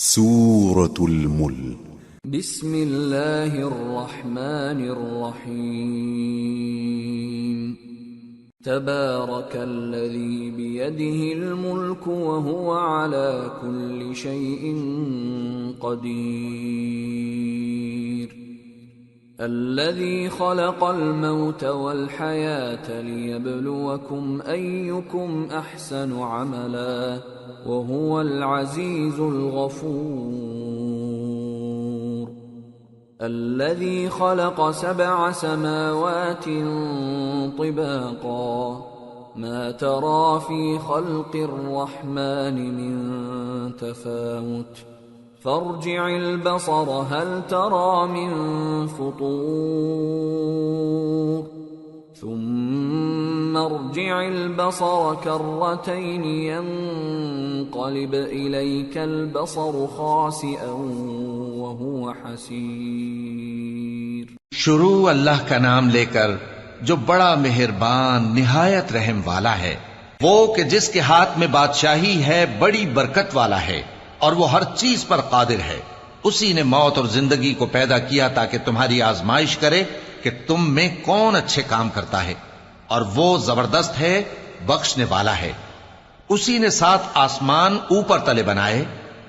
سورة الملك بسم اللہ الرحمن الرحیم تبارک الذی بیدہ الملک وهو على كل شيء قدیر الذي خلق الموت والحياة ليبلوكم أيكم أحسن عملا وهو العزيز الغفور الذي خلق 7 سماوات طباقا ما ترى في خلق الرحمن من تفاوت فارجع البصر هل ترى من فطور ثم ارجع البصر كرتين ينقلب إليك البصر خاسئا وهو حسير. شروع اللہ کا نام لے کر جو بڑا مہربان نہایت رحم والا ہے، وہ کہ جس کے ہاتھ میں بادشاہی ہے بڑی برکت والا ہے اور وہ ہر چیز پر قادر ہے. اسی نے موت اور زندگی کو پیدا کیا تاکہ تمہاری آزمائش کرے کہ تم میں کون اچھے کام کرتا ہے، اور وہ زبردست ہے، بخشنے والا ہے. اسی نے 7 آسمان اوپر تلے بنائے.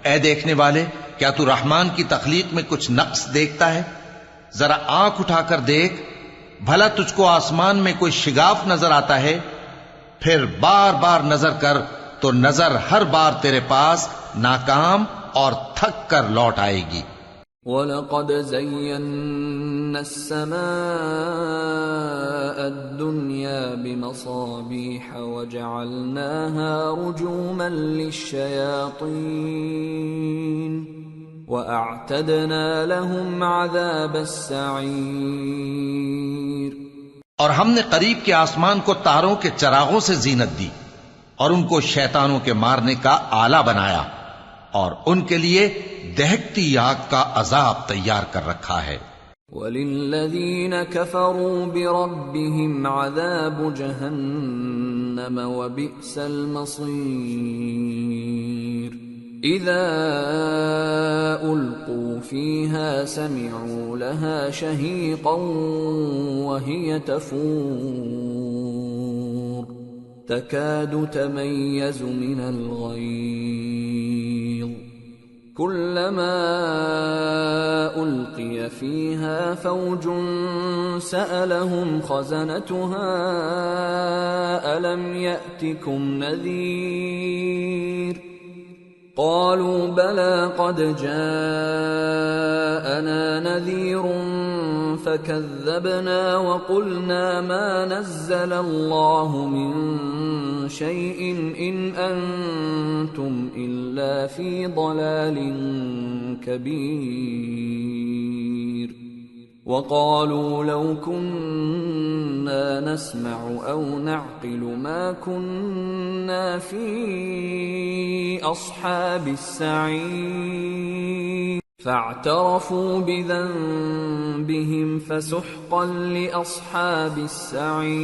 اے دیکھنے والے، کیا تو رحمان کی تخلیق میں کچھ نقص دیکھتا ہے؟ ذرا آنکھ اٹھا کر دیکھ، بھلا تجھ کو آسمان میں کوئی شگاف نظر آتا ہے؟ پھر بار بار نظر کر تو نظر ہر بار تیرے پاس ناکام اور تھک کر لوٹ آئے گی. وَلَقَدْ زَيَّنَّا السَّمَاءَ الدُّنْيَا بِمَصَابِيحَ وَجَعَلْنَاهَا رُجُومًا لِلشَّيَاطِينِ وَأَعْتَدْنَا لَهُمْ عَذَابَ السَّعِيرِ. اور ہم نے قریب کے آسمان کو تاروں کے چراغوں سے زینت دی اور ان کو شیطانوں کے مارنے کا آلہ بنایا، اور ان کے لیے دہکتی آگ کا عذاب تیار کر رکھا ہے. وَلِلَّذِينَ كَفَرُوا بِرَبِّهِمْ عَذَابُ جَهَنَّمَ وَبِئْسَ الْمَصِيرُ. إِذَا أُلْقُوا فِيهَا سَمِعُوا لَهَا شَهِيقًا وَهِيَ تَفُورُ تَكَادُ تَمَيَّزُ مِنَ الْغَيْظِ كُلَّمَا أُلْقِيَ فِيهَا فَوْجٌ سَأَلَهُمْ خَزَنَتُهَا أَلَمْ يَأْتِكُمْ نَذِيرٌ قَالُوا بَلَى قَدْ جَاءَنَا نَذِيرٌ فَكَذَّبْنَا وَقُلْنَا مَا نَزَّلَ اللَّهُ مِن شَيْءٍ إِنْ أَنْتُمْ إِلَّا فِي ضَلَالٍ كَبِيرٍ. وَقَالُوا لَوْ كُنَّا نَسْمَعُ أَوْ نَعْقِلُ مَا كُنَّا فِي أَصْحَابِ السَّعِيرِ فَاعْتَرَفُوا بِذَنبِهِمْ فَسُحْقًا لِأَصْحَابِ السَّعِيرِ.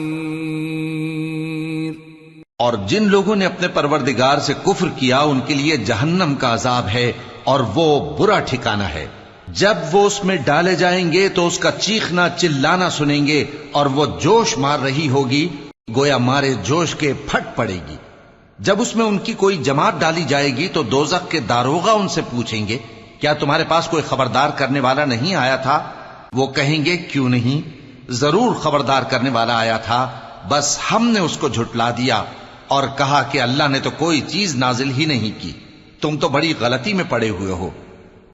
اور جن لوگوں نے اپنے پروردگار سے کفر کیا ان کے لیے جہنم کا عذاب ہے اور وہ برا ٹھکانہ ہے. جب وہ اس میں ڈالے جائیں گے تو اس کا چیخنا چلانا سنیں گے اور وہ جوش مار رہی ہوگی گویا مارے جوش کے پھٹ پڑے گی. جب اس میں ان کی کوئی جماعت ڈالی جائے گی تو دوزخ کے داروغہ ان سے پوچھیں گے کیا تمہارے پاس کوئی خبردار کرنے والا نہیں آیا تھا؟ وہ کہیں گے کیوں نہیں، ضرور خبردار کرنے والا آیا تھا، بس ہم نے اس کو جھٹلا دیا اور کہا کہ اللہ نے تو کوئی چیز نازل ہی نہیں کی، تم تو بڑی غلطی میں پڑے ہوئے ہو.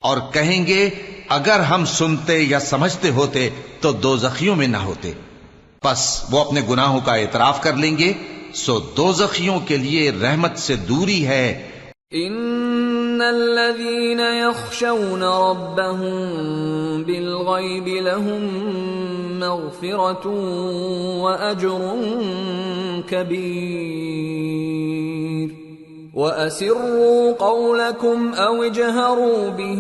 اور کہیں گے اگر ہم سنتے یا سمجھتے ہوتے تو دوزخیوں میں نہ ہوتے. پس وہ اپنے گناہوں کا اعتراف کر لیں گے، سو دوزخیوں کے لیے رحمت سے دوری ہے. ان الذين يخشون ربهم بالغيب لهم مغفرة واجر كبير. وَأَسِرُّوا قَوْلَكُمْ أَوْ اجْهَرُوا بِهِ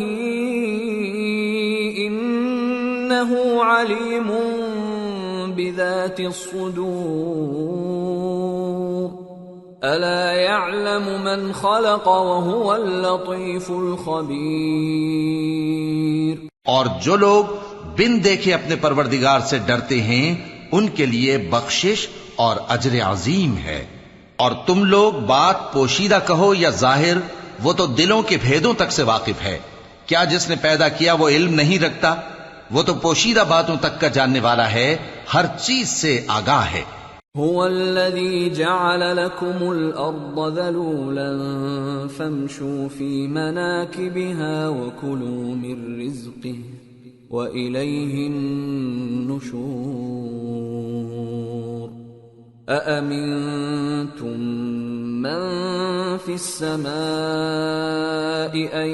إِنَّهُ عَلِيمٌ بِذَاتِ الصُّدُورِ. ألا يعلم من خلق وهو اللطيف الخبير. اور جو لوگ بن دیکھے اپنے پروردگار سے ڈرتے ہیں ان کے لیے بخشش اور اجر عظیم ہے. اور تم لوگ بات پوشیدہ کہو یا ظاہر، وہ تو دلوں کے بھیدوں تک سے واقف ہے. کیا جس نے پیدا کیا وہ علم نہیں رکھتا؟ وہ تو پوشیدہ باتوں تک کا جاننے والا ہے، ہر چیز سے آگاہ ہے. هو الذي جعل لكم الأرض ذلولا فامشوا في مناكبها وكلوا من رزقه وإليه النشور. أأمنتم من في السماء أن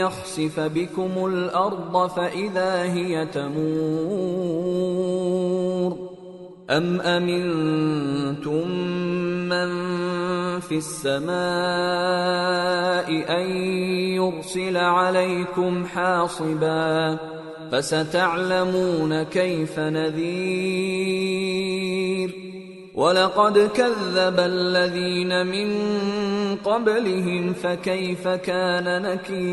يخسف بكم الأرض فإذا هي تمور أم أمنتم من في السماء أن يرسل عليكم حاصبا فستعلمون كيف نذير. وَلَقَدْ كَذَّبَ الَّذِينَ مِن قَبْلِهِمْ فَكَيْفَ كَانَ نَكِيرِ.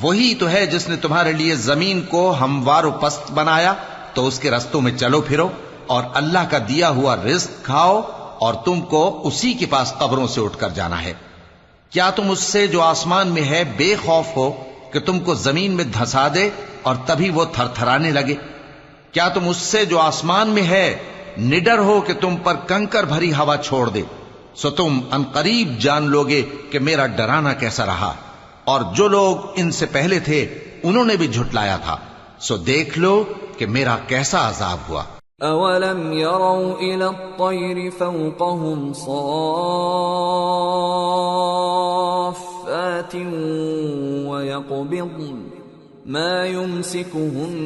وہی تو ہے جس نے تمہارے لیے زمین کو ہموار و پست بنایا تو اس کے رستوں میں چلو پھرو اور اللہ کا دیا ہوا رزق کھاؤ اور تم کو اسی کے پاس قبروں سے اٹھ کر جانا ہے. کیا تم اس سے جو آسمان میں ہے بے خوف ہو کہ تم کو زمین میں دھسا دے اور تبھی وہ تھر تھرانے لگے؟ کیا تم اس سے جو آسمان میں ہے نڈر ہو کہ تم پر کنکر بھری ہوا چھوڑ دے؟ سو تم عنقریب جان لوگے کہ میرا ڈرانا کیسا رہا. اور جو لوگ ان سے پہلے تھے انہوں نے بھی جھٹلایا تھا، سو دیکھ لو کہ میرا کیسا عذاب ہوا. اولم يروا الى الطير فوقهم صافات ويقبضن ما يمسكهن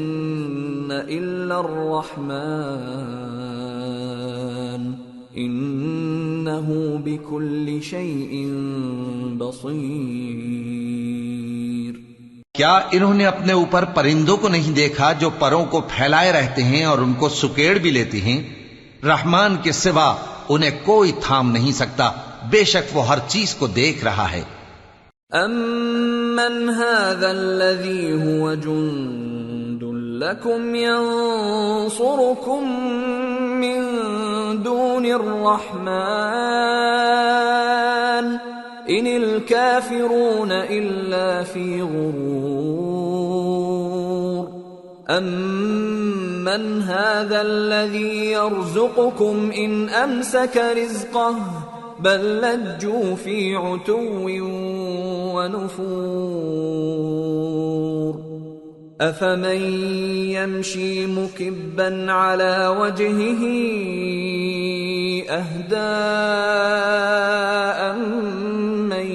الا الرحمن انه بكل شيء بصير. کیا انہوں نے اپنے اوپر پرندوں کو نہیں دیکھا جو پروں کو پھیلائے رہتے ہیں اور ان کو سکیڑ بھی لیتے ہیں؟ رحمان کے سوا انہیں کوئی تھام نہیں سکتا، بے شک وہ ہر چیز کو دیکھ رہا ہے. امن هذا الذي هو جند لكم ينصركم من دون الرحمن ان الكافرون الا في غرور. امن هذا الذي يرزقكم ان امسك رزقه بل لجوا في عتو ونفور. افمن يمشي مكبا على وجهه اهدى امن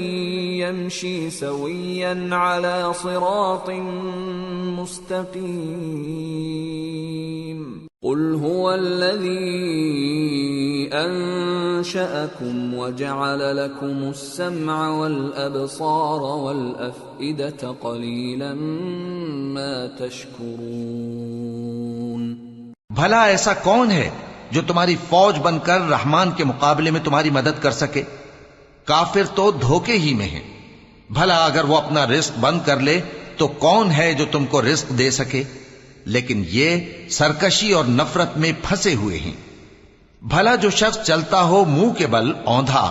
يمشي سويا على صراط مستقيم. قل هو الذي انشأكم وجعل لكم السمع والابصار والافئدة قليلا ما تشكرون. بھلا ایسا کون ہے جو تمہاری فوج بن کر رحمان کے مقابلے میں تمہاری مدد کر سکے؟ کافر تو دھوکے ہی میں ہیں. بھلا اگر وہ اپنا رزق بند کر لے تو کون ہے جو تم کو رزق دے سکے؟ لیکن یہ سرکشی اور نفرت میں پھنسے ہوئے ہیں. بھلا جو شخص چلتا ہو منہ کے بل اوندھا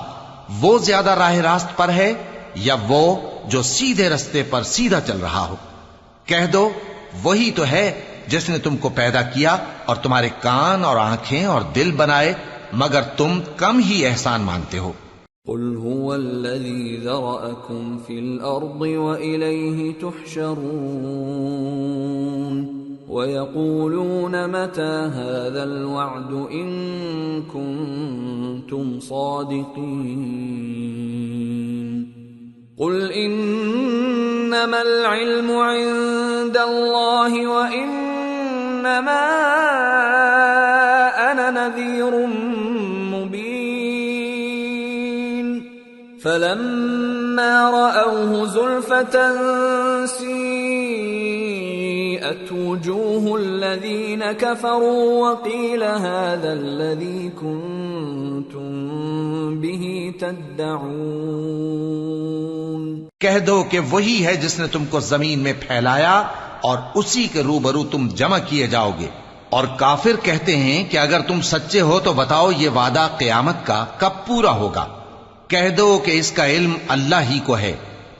وہ زیادہ راہ راست پر ہے یا وہ جو سیدھے رستے پر سیدھا چل رہا ہو؟ کہہ دو وہی تو ہے جس نے تم کو پیدا کیا اور تمہارے کان اور آنکھیں اور دل بنائے، مگر تم کم ہی احسان مانگتے ہو. قل هو الذي ذرأكم في الأرض وإليه تحشرون. ويقولون متى هذا الوعد إن كنتم صادقين. قل إنما العلم عند الله وإنما أنا نذير مبين. فلما رأوه زلفة سيئت وجوه الذين كفروا وقيل هذا الذي كنتم به تدعون کہہ دو کہ وہی ہے جس نے تم کو زمین میں پھیلایا اور اسی کے روبرو تم جمع کیے جاؤ گے۔ اور کافر کہتے ہیں کہ اگر تم سچے ہو تو بتاؤ یہ وعدہ قیامت کا کب پورا ہوگا؟ کہہ دو کہ اس کا علم اللہ ہی کو ہے،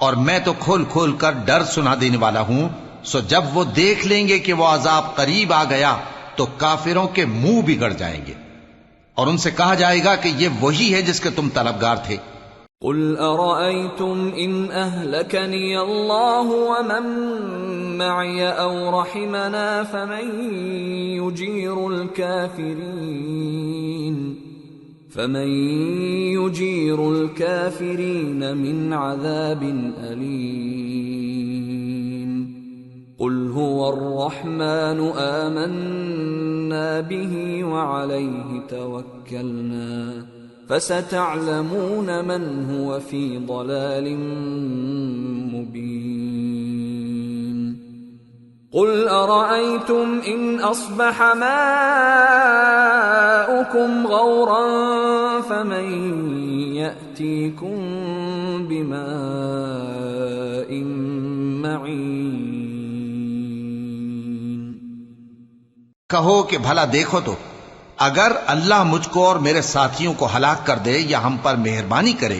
اور میں تو کھول کھول کر ڈر سنا دینے والا ہوں۔ سو جب وہ دیکھ لیں گے کہ وہ عذاب قریب آ گیا تو کافروں کے منہ بگڑ جائیں گے، اور ان سے کہا جائے گا کہ یہ وہی ہے جس کے تم طلبگار تھے۔ قل ارأيتم ان اهلكني الله ومن معي او رحمنا فمن يجير الكافرين من عذاب أليم قل هو الرحمن آمنا به وعليه توكلنا فستعلمون من هو في ضلال مبين قل أرأيتم إن أصبح ماؤكم غورا فمن يأتيكم بماء معين کہو کہ بھلا دیکھو تو اگر اللہ مجھ کو اور میرے ساتھیوں کو ہلاک کر دے یا ہم پر مہربانی کرے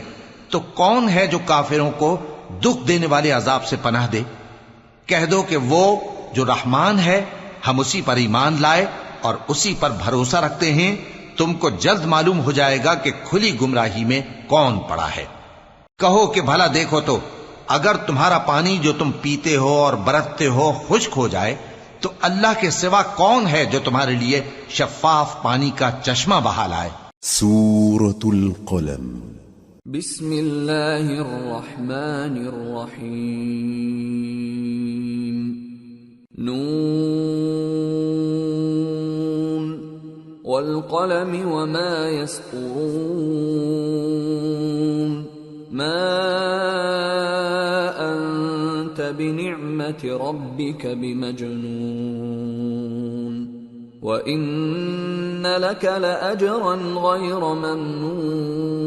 تو کون ہے جو کافروں کو دکھ دینے والے عذاب سے پناہ دے؟ کہہ دو کہ وہ جو رحمان ہے، ہم اسی پر ایمان لائے اور اسی پر بھروسہ رکھتے ہیں، تم کو جلد معلوم ہو جائے گا کہ کھلی گمراہی میں کون پڑا ہے۔ کہو کہ بھلا دیکھو تو اگر تمہارا پانی جو تم پیتے ہو اور برتتے ہو خشک ہو جائے تو اللہ کے سوا کون ہے جو تمہارے لیے شفاف پانی کا چشمہ بہا لائے؟ سورة القلم بسم اللہ الرحمن الرحیم نون والقلم وما يسطرون ما أنت بنعمة ربك بمجنون وإن لك لأجرا غير ممنون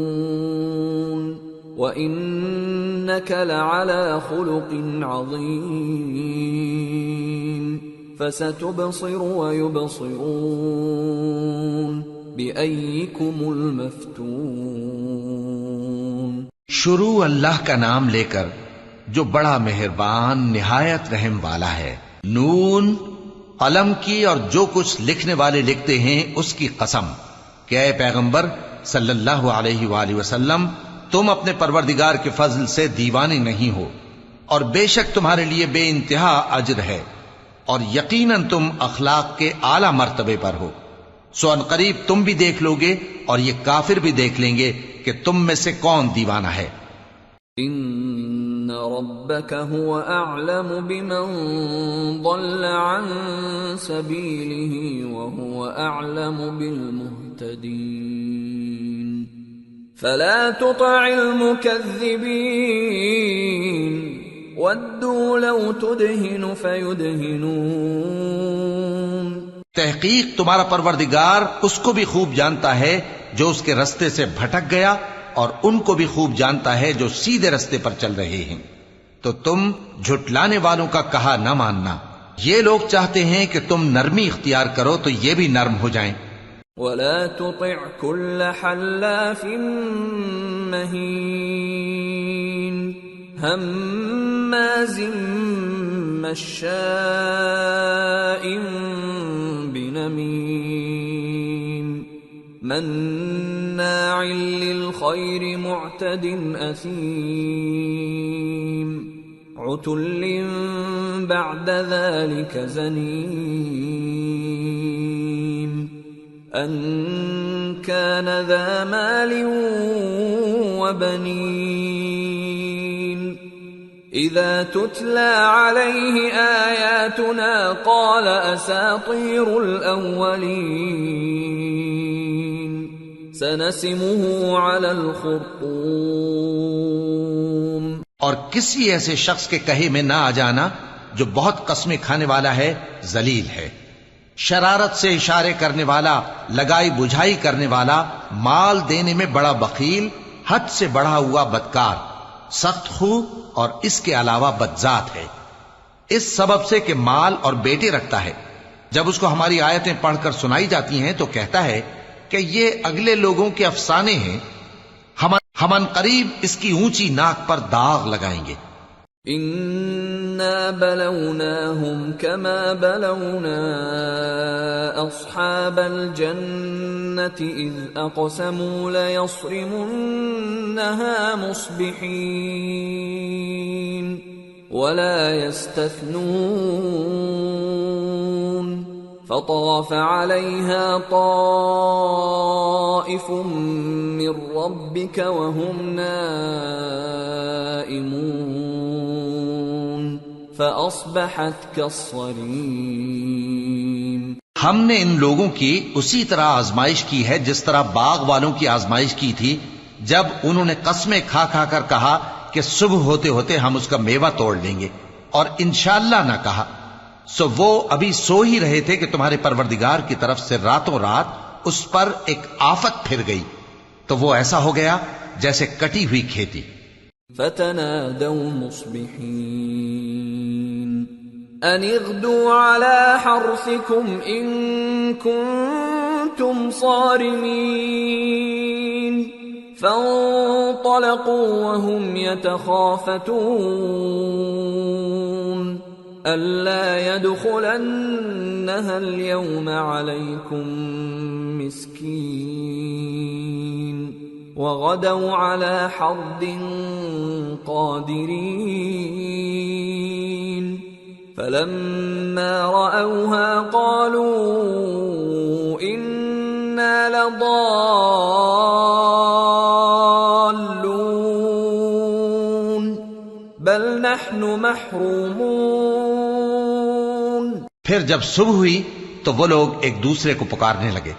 وإنك لعلى خلق عظيم فستبصر ويبصرون بأيكم المفتون شروع اللہ کا نام لے کر جو بڑا مہربان نہایت رحم والا ہے۔ نون، قلم کی اور جو کچھ لکھنے والے لکھتے ہیں اس کی قسم کہ اے پیغمبر صلی اللہ علیہ وآلہ وسلم تم اپنے پروردگار کے فضل سے دیوانے نہیں ہو، اور بے شک تمہارے لیے بے انتہا اجر ہے، اور یقیناً تم اخلاق کے اعلی مرتبے پر ہو۔ سو ان قریب تم بھی دیکھ لو گے اور یہ کافر بھی دیکھ لیں گے کہ تم میں سے کون دیوانہ ہے۔ ان ربك هو اعلم بمن ضل عن سبيله وهو اعلم بالمهتدين فلا تطع المكذبين ودوا لو تدهن فيدهنون تحقیق تمہارا پروردگار اس کو بھی خوب جانتا ہے جو اس کے رستے سے بھٹک گیا، اور ان کو بھی خوب جانتا ہے جو سیدھے رستے پر چل رہے ہیں۔ تو تم جھٹلانے والوں کا کہا نہ ماننا، یہ لوگ چاہتے ہیں کہ تم نرمی اختیار کرو تو یہ بھی نرم ہو جائیں۔ ولا تطع كل حلاف مهين هماز مشاء بنميم مناع للخير معتد أثيم عتل بعد ذلك زنيم أن كان ذا مال وبنين إذا تتلى عليه آياتنا قال أساطير الأولين سنسمه على الخرطوم اور کسی ایسے شخص کے کہے میں نہ آ جانا جو بہت قسمیں کھانے والا ہے، ذلیل ہے۔ شرارت سے اشارے کرنے والا، لگائی بجھائی کرنے والا، مال دینے میں بڑا بخیل، حد سے بڑھا ہوا بدکار، سخت خو اور اس کے علاوہ بدذات ہے، اس سبب سے کہ مال اور بیٹے رکھتا ہے۔ جب اس کو ہماری آیتیں پڑھ کر سنائی جاتی ہیں تو کہتا ہے کہ یہ اگلے لوگوں کے افسانے ہیں، ہم ان قریب اس کی اونچی ناک پر داغ لگائیں گے۔ إِنَّا بَلَوْنَاهُمْ كَمَا بَلَوْنَا أَصْحَابَ الْجَنَّةِ إِذْ أَقْسَمُوا لَيَصْرِمُنَّهَا مُصْبِحِينَ وَلَا يَسْتَثْنُونَ فَطَافَ عَلَيْهَا طَائِفٌ مِّن رَّبِّكَ وَهُمْ نَائِمُونَ فَأَصْبَحَتْ كَالصَّرِيمِ۔ ہم نے ان لوگوں کی اسی طرح آزمائش کی ہے جس طرح باغ والوں کی آزمائش کی تھی جب انہوں نے قسمیں کھا کھا کر کہا کہ صبح ہوتے ہوتے ہم اس کا میوہ توڑ لیں گے، اور انشاءاللہ نہ کہا، سو وہ ابھی سو ہی رہے تھے کہ تمہارے پروردگار کی طرف سے راتوں رات اس پر ایک آفت پھر گئی، تو وہ ایسا ہو گیا جیسے کٹی ہوئی کھیتی۔ فَتَنَادَوْا مُصْبِحِينَ أَنِ اغْدُوا عَلَى حَرْثِكُمْ إِن كُنتُمْ صَارِمِينَ فَانطَلَقُوا وَهُمْ يَتَخَافَتُونَ أَلَّا يَدْخُلَنَّهَا الْيَوْمَ عَلَيْكُمْ مِسْكِينٌ وَغَدَوْا عَلَى حَرْدٍ قَادِرِينَ فَلَمَّا رَأَوْهَا قَالُوا إِنَّا لَضَالُّونَ بَلْ نَحْنُ مَحْرُومُونَ۔ پھر جب صبح ہوئی تو وہ لوگ ایک دوسرے کو پکارنے لگے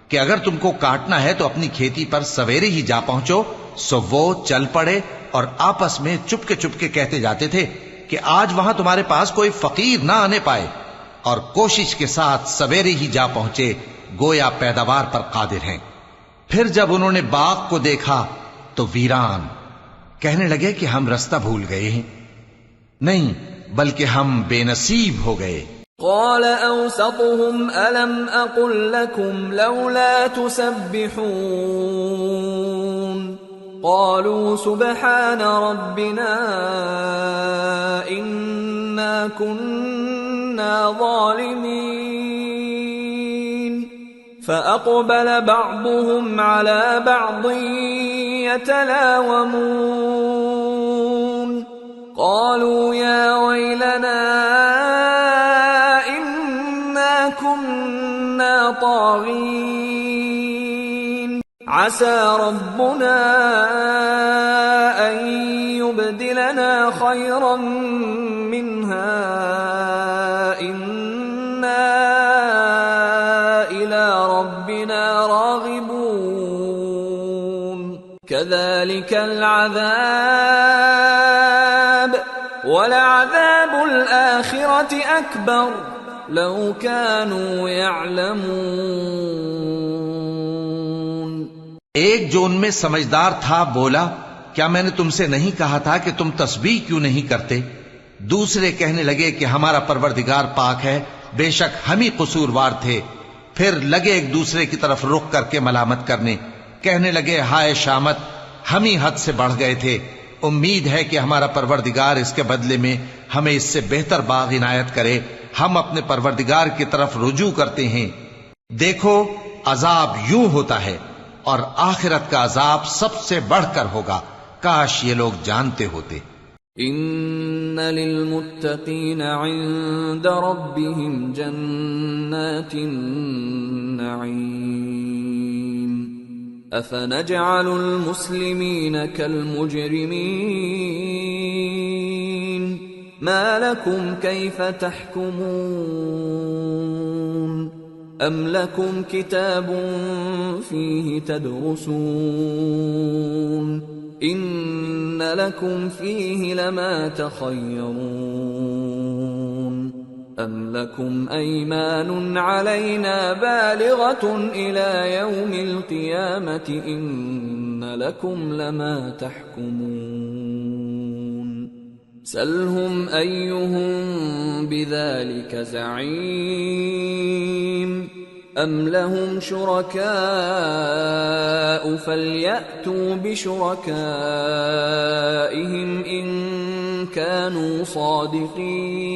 کہ اگر تم کو کاٹنا ہے تو اپنی کھیتی پر سویرے ہی جا پہنچو، سو وہ چل پڑے اور آپس میں چپکے چپکے کہتے جاتے تھے کہ آج وہاں تمہارے پاس کوئی فقیر نہ آنے پائے، اور کوشش کے ساتھ سویرے ہی جا پہنچے گویا پیداوار پر قادر ہیں۔ پھر جب انہوں نے باغ کو دیکھا تو ویران، کہنے لگے کہ ہم رستہ بھول گئے ہیں، نہیں بلکہ ہم بے نصیب ہو گئے۔ قال أوسطهم ألم أقل لكم لولا تسبحون قالوا سبحان ربنا إنا كنا ظالمين فأقبل بعضهم على بعض يتلاومون قالوا يا ويلنا كنا طاغين عسى ربنا أن يبدلنا خيرا منها إنا إلى ربنا راغبون كذلك العذاب ولعذاب الآخرة أكبر لو كانوا يعلمون۔ ایک جو ان میں سمجھدار تھا بولا، کیا میں نے تم سے نہیں کہا تھا کہ تم تسبیح کیوں نہیں کرتے؟ دوسرے کہنے لگے کہ ہمارا پروردگار پاک ہے، بے شک ہم ہی قصوروار تھے۔ پھر لگے ایک دوسرے کی طرف رخ کر کے ملامت کرنے، کہنے لگے ہائے شامت، ہم ہی حد سے بڑھ گئے تھے، امید ہے کہ ہمارا پروردگار اس کے بدلے میں ہمیں اس سے بہتر باغ عنایت کرے، ہم اپنے پروردگار کی طرف رجوع کرتے ہیں۔ دیکھو عذاب یوں ہوتا ہے، اور آخرت کا عذاب سب سے بڑھ کر ہوگا، کاش یہ لوگ جانتے ہوتے۔ ان للمتقین عند ربهم جنات النعیم افنجعل المسلمین كالمجرمین ما لكم كيف تحكمون أم لكم كتاب فيه تدرسون إن لكم فيه لما تخيرون أَمْ لَكُمْ أَيْمَانٌ عَلَيْنَا بَالِغَةٌ إِلَى يَوْمِ الْقِيَامَةِ إِنَّ لَكُمْ لَمَا تَحْكُمُونَ سَلْهُمْ أَيُّهُمْ بِذَلِكَ زَعِيمٌ أَمْ لَهُمْ شُرَكَاءُ فَلْيَأْتُوا بِشُرَكَائِهِمْ إِن كَانُوا صَادِقِينَ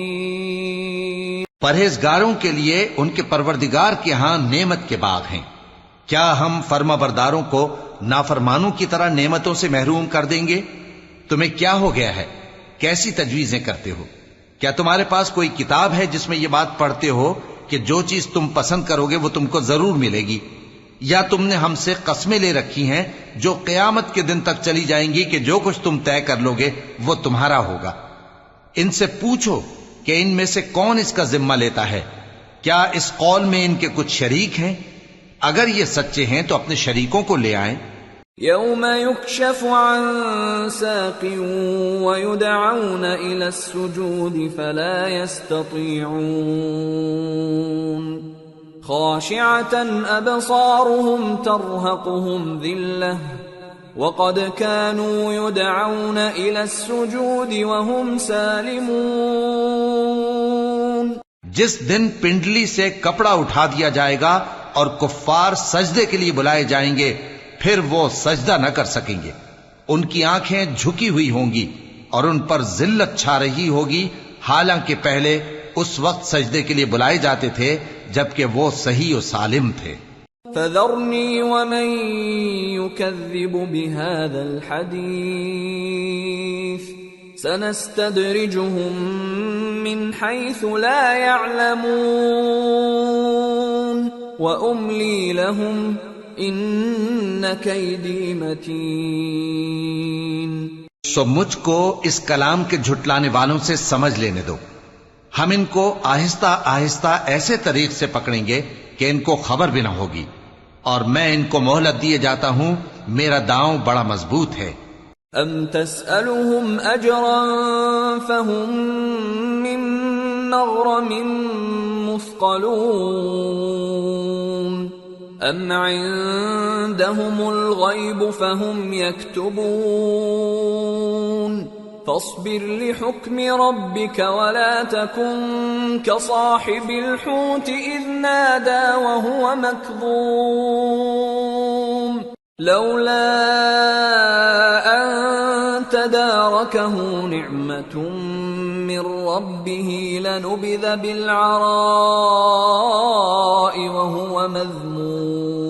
پرہیزگاروں کے لیے ان کے پروردگار کے ہاں نعمت کے باغ ہیں۔ کیا ہم فرما برداروں کو نافرمانوں کی طرح نعمتوں سے محروم کر دیں گے؟ تمہیں کیا ہو گیا ہے؟ کیسی تجویزیں کرتے ہو؟ کیا تمہارے پاس کوئی کتاب ہے جس میں یہ بات پڑھتے ہو کہ جو چیز تم پسند کرو گے وہ تم کو ضرور ملے گی؟ یا تم نے ہم سے قسمیں لے رکھی ہیں جو قیامت کے دن تک چلی جائیں گی کہ جو کچھ تم طے کر لو گے وہ تمہارا ہوگا؟ ان سے پوچھو کہ ان میں سے کون اس کا ذمہ لیتا ہے؟ کیا اس قول میں ان کے کچھ شریک ہیں؟ اگر یہ سچے ہیں تو اپنے شریکوں کو لے آئیں۔ يَوْمَ يُكْشَفُ عَن سَاقٍ وَيُدْعَوْنَ إِلَى السُّجُودِ فَلَا يَسْتَطِيعُونَ خَاشِعَةً أَبْصَارُهُمْ تَرْهَقُهُمْ ذِلَّةٌ وَقَدْ كَانُوا يُدْعَوْنَ إِلَى السُّجُودِ وَهُمْ سَالِمُونَ جس دن پنڈلی سے کپڑا اٹھا دیا جائے گا اور کفار سجدے کے لیے بلائے جائیں گے، پھر وہ سجدہ نہ کر سکیں گے۔ ان کی آنکھیں جھکی ہوئی ہوں گی اور ان پر ذلت چھا رہی ہوگی، حالانکہ پہلے اس وقت سجدے کے لیے بلائے جاتے تھے جبکہ وہ صحیح و سالم تھے۔ فَذَرْنِي وَمَن يُكَذِّبُ بِهَذَا الْحَدِيثِ سَنَسْتَدْرِجُهُم مِّنْ حَيْثُ لَا يَعْلَمُونَ وَأُمْلِي لَهُمْ ان کیدی متین۔ سو مجھ کو اس کلام کے جھٹلانے والوں سے سمجھ لینے دو، ہم ان کو آہستہ آہستہ ایسے طریق سے پکڑیں گے کہ ان کو خبر بھی نہ ہوگی، اور میں ان کو مہلت دیے جاتا ہوں، میرا داؤں بڑا مضبوط ہے۔ ام تسألهم اجرا فهم من مغرم مثقلون ام عندهم الغیب فهم یکتبون فاصبر لحکم ربك ولا تكن كصاحب الحوت اذ نادى وهو مكظوم لولا ان تداركه نعمة من ربه لنبذ بالعراء وهو مذموم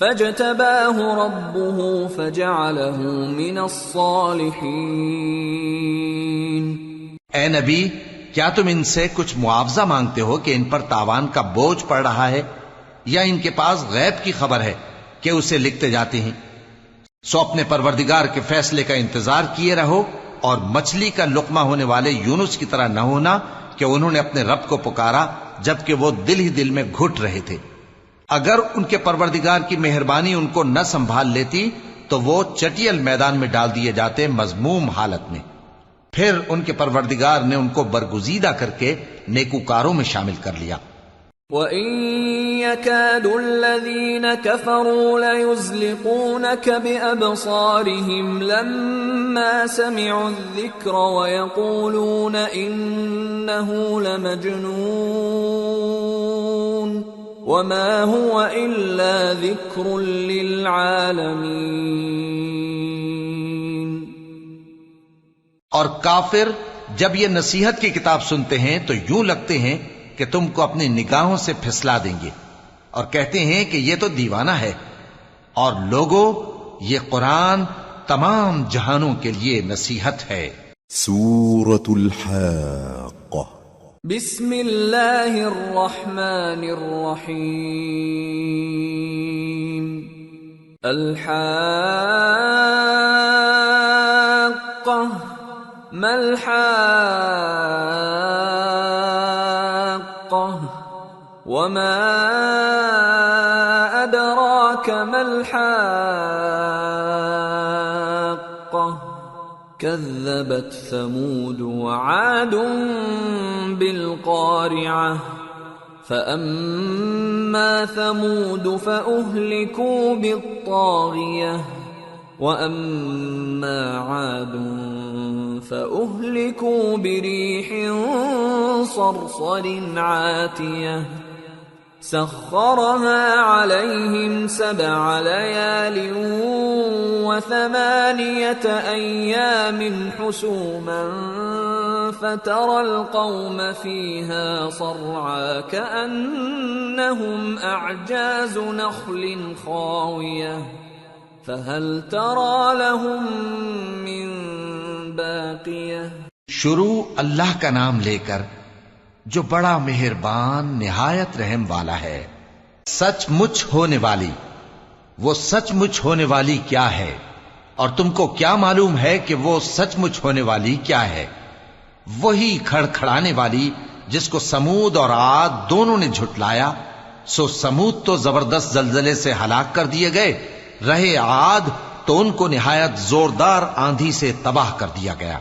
فاجتباه ربه فجعله من الصالحين۔ اے نبی، کیا تم ان سے کچھ معاوضہ مانگتے ہو کہ ان پر تاوان کا بوجھ پڑ رہا ہے، یا ان کے پاس غیب کی خبر ہے کہ اسے لکھتے جاتے ہیں؟ سو اپنے پروردگار کے فیصلے کا انتظار کیے رہو، اور مچھلی کا لقمہ ہونے والے یونس کی طرح نہ ہونا کہ انہوں نے اپنے رب کو پکارا جبکہ وہ دل ہی دل میں گھٹ رہے تھے۔ اگر ان کے پروردگار کی مہربانی ان کو نہ سنبھال لیتی تو وہ چٹیل میدان میں ڈال دیے جاتے مذموم حالت میں۔ پھر ان کے پروردگار نے ان کو برگزیدہ کر کے نیکوکاروں میں شامل کر لیا۔ وَإِن يَكَادُ الَّذِينَ كَفَرُوا لَيُزْلِقُونَكَ بِأَبْصَارِهِمْ لَمَّا سَمِعُوا الذِّكْرَ وَيَقُولُونَ إِنَّهُ لَمَجْنُونٌ وَمَا هُوَ إِلَّا ذِكْرٌ لِّلْعَالَمِينَ۔ اور کافر جب یہ نصیحت کی کتاب سنتے ہیں تو یوں لگتے ہیں کہ تم کو اپنی نگاہوں سے پھسلا دیں گے، اور کہتے ہیں کہ یہ تو دیوانہ ہے۔ اور لوگوں، یہ قرآن تمام جہانوں کے لیے نصیحت ہے۔ سورة الحاقة بسم اللہ الرحمن الرحیم۔ الحاقة ما الحاقة وما أدراك ما الحاقة كذبت ثمود وعاد بالقارعة فأما ثمود فأهلكوا بالطاغية وأما عاد فأهلكوا بريح صرصر عاتية سخرها عليهم 7 ليال و8 أيام حسوما فترى القوم فيها صرعا كأنهم أعجاز نخل خاوية فهل ترى لهم من باقية. شروع اللہ کا نام لے کر جو بڑا مہربان نہایت رحم والا ہے. سچ مچ ہونے والی، وہ سچ مچ ہونے والی کیا ہے؟ اور تم کو کیا معلوم ہے کہ وہ سچ مچ ہونے والی کیا ہے؟ وہی کھڑکھڑانے والی جس کو سمود اور عاد دونوں نے جھٹلایا. سو سمود تو زبردست زلزلے سے ہلاک کر دیے گئے، رہے عاد تو ان کو نہایت زوردار آندھی سے تباہ کر دیا گیا.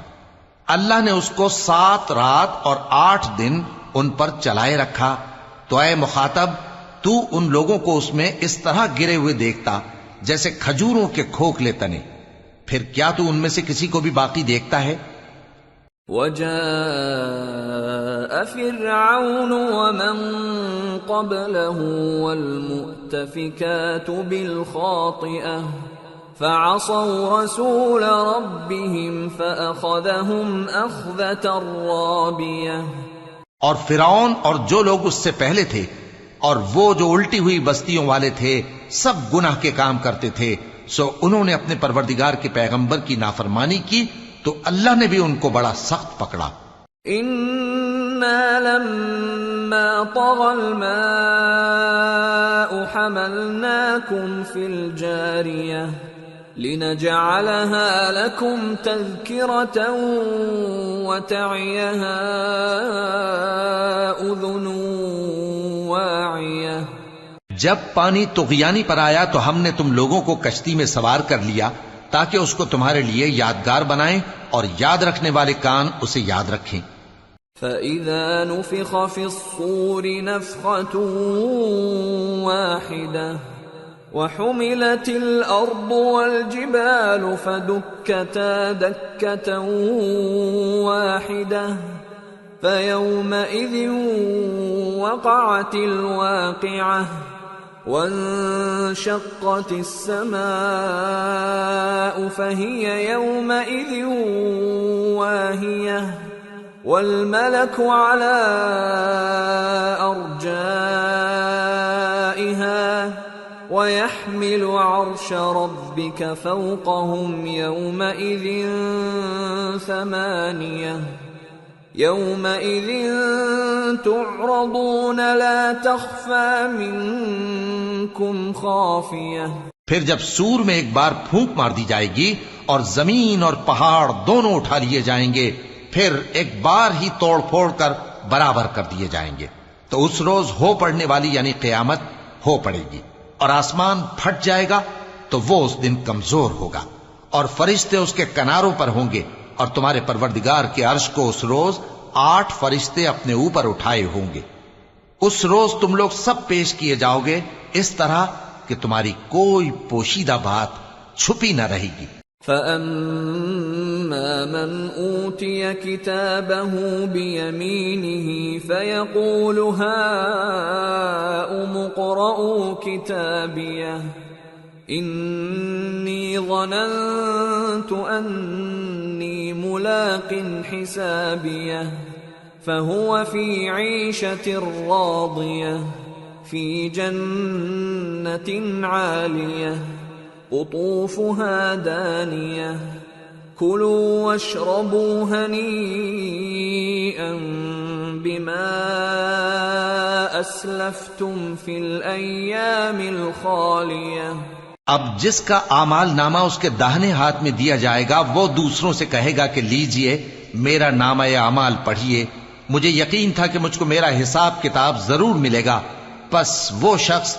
اللہ نے اس کو 7 رات اور 8 دن ان پر چلائے رکھا. تو اے مخاطب، تو ان لوگوں کو اس میں اس طرح گرے ہوئے دیکھتا جیسے کھجوروں کے کھوکھلے تنے. پھر کیا تو ان میں سے کسی کو بھی باقی دیکھتا ہے؟ وجاء فرعون ومن قبله والمؤتفكات بالخاطئة فعصوا رسول ربهم فأخذهم أخذة رابية. اور فرعون اور جو لوگ اس سے پہلے تھے اور وہ جو الٹی ہوئی بستیوں والے تھے سب گناہ کے کام کرتے تھے، سو انہوں نے اپنے پروردگار کے پیغمبر کی نافرمانی کی تو اللہ نے بھی ان کو بڑا سخت پکڑا. إِنَّا لَمَّا طَغَى الْمَاءُ حَمَلْنَاكُمْ فِي الْجَارِيَةِ لِنَجْعَلَهَا لَكُمْ تَذْكِرَةً وَتَعِيَهَا أُذُنٌ وَاعِيَةٌ. جب پانی طغیانی پر آیا تو ہم نے تم لوگوں کو کشتی میں سوار کر لیا تاکہ اس کو تمہارے لیے یادگار بنائیں اور یاد رکھنے والے کان اسے یاد رکھیں. فَإِذَا نُفِخَ فِي الصُّورِ نَفْخَةٌ وَاحِدَةٌ وَحُمِلَتِ الْأَرْضُ وَالْجِبَالُ فَدُكَّتَا دَكَّةً وَاحِدَةً فَيَوْمَئِذٍ وَقَعَتِ الْوَاقِعَةُ وَانشَقَّتِ السَّمَاءُ فَهِيَ يَوْمَئِذٍ وَاهِيَةٌ وَالْمَلَكُ عَلَى أَرْجَائِهَا وَيَحْمِلُ عَرْشَ رَبِّكَ فَوْقَهُمْ يَوْمَئِذٍ ثَمَانِيَةٌ يَوْمَئِذٍ تُعْرَضُونَ لَا تَخْفَى مِنكُمْ خَافِيَةٌ. پھر جب سور میں ایک بار پھونک مار دی جائے گی اور زمین اور پہاڑ دونوں اٹھا لیے جائیں گے، پھر ایک بار ہی توڑ پھوڑ کر برابر کر دیے جائیں گے. تو اس روز ہو پڑنے والی یعنی قیامت ہو پڑے گی اور آسمان پھٹ جائے گا تو وہ اس دن کمزور ہوگا اور فرشتے اس کے کناروں پر ہوں گے اور تمہارے پروردگار کے عرش کو اس روز 8 فرشتے اپنے اوپر اٹھائے ہوں گے. اس روز تم لوگ سب پیش کیے جاؤ گے اس طرح کہ تمہاری کوئی پوشیدہ بات چھپی نہ رہے گی. فَأَمَّا مَنْ أُوتِيَ كِتَابَهُ بِيَمِينِهِ فَيَقُولُ هَاؤُمُ اقْرَءُوا كِتَابِيَهْ إِنِّي ظَنَنتُ أَنِّي مُلَاقٍ حِسَابِيَهْ فَهُوَ فِي عِيشَةٍ رَاضِيَةٍ فِي جَنَّةٍ عَالِيَةٍ قطوفها دانية كلوا واشربوا هنيئا بما أسلفتم في الأيام الخالية. اب جس کا اعمال نامہ اس کے داہنے ہاتھ میں دیا جائے گا وہ دوسروں سے کہے گا کہ لیجئے میرا نامہ اعمال پڑھیے، مجھے یقین تھا کہ مجھ کو میرا حساب کتاب ضرور ملے گا. پس وہ شخص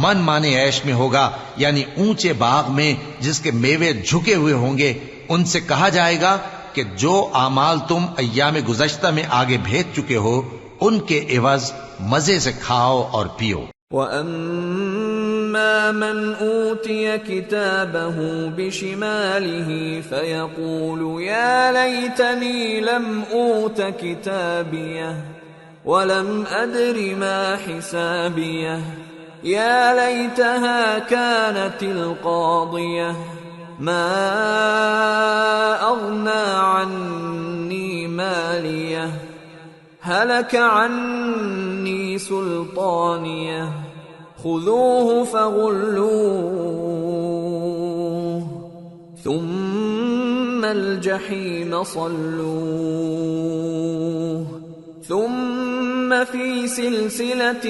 من مانے عیش میں ہوگا، یعنی اونچے باغ میں جس کے میوے جھکے ہوئے ہوں گے، ان سے کہا جائے گا کہ جو اعمال تم ایام گزشتہ میں آگے بھیج چکے ہو ان کے عوض مزے سے کھاؤ اور پیو۔ وَأَمَّا مَنْ أُوتِيَ كِتَابَهُ بِشِمَالِهِ فَيَقُولُ يَا لَيْتَنِي لَمْ أُوتَ كِتَابِيَهْ وَلَمْ أَدْرِ مَا حِسَابِيَهْ يَا لَيْتَهَا كَانَتِ الْقَاضِيَةَ مَا أَغْنَى عَنِّي مَالِيَهْ هَلَكَ عَنِّي سُلْطَانِيَهْ خُذُوهُ فَغُلُّوهُ ثُمَّ الْجَحِيمَ صَلُّوهُ ثُمَّ فِي سِلْسِلَةٍ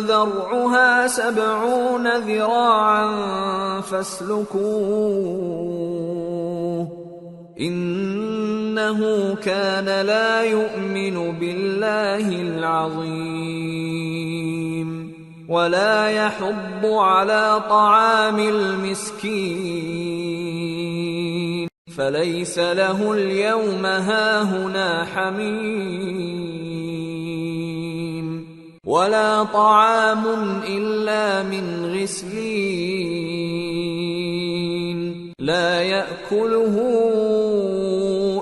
ذَرْعُهَا 70 ذِرَاعًا فَاسْلُكُوهُ إِنَّهُ كَانَ لَا يُؤْمِنُ بِاللَّهِ الْعَظِيمِ وَلَا يَحُضُّ عَلَى طَعَامِ الْمِسْكِينِ فَلَيْسَ لَهُ الْيَوْمَ هَاهُنَا حَمِيمٌ وَلَا طَعَامٌ إِلَّا مِنْ غِسْلِينٍ لَا يَأْكُلُهُ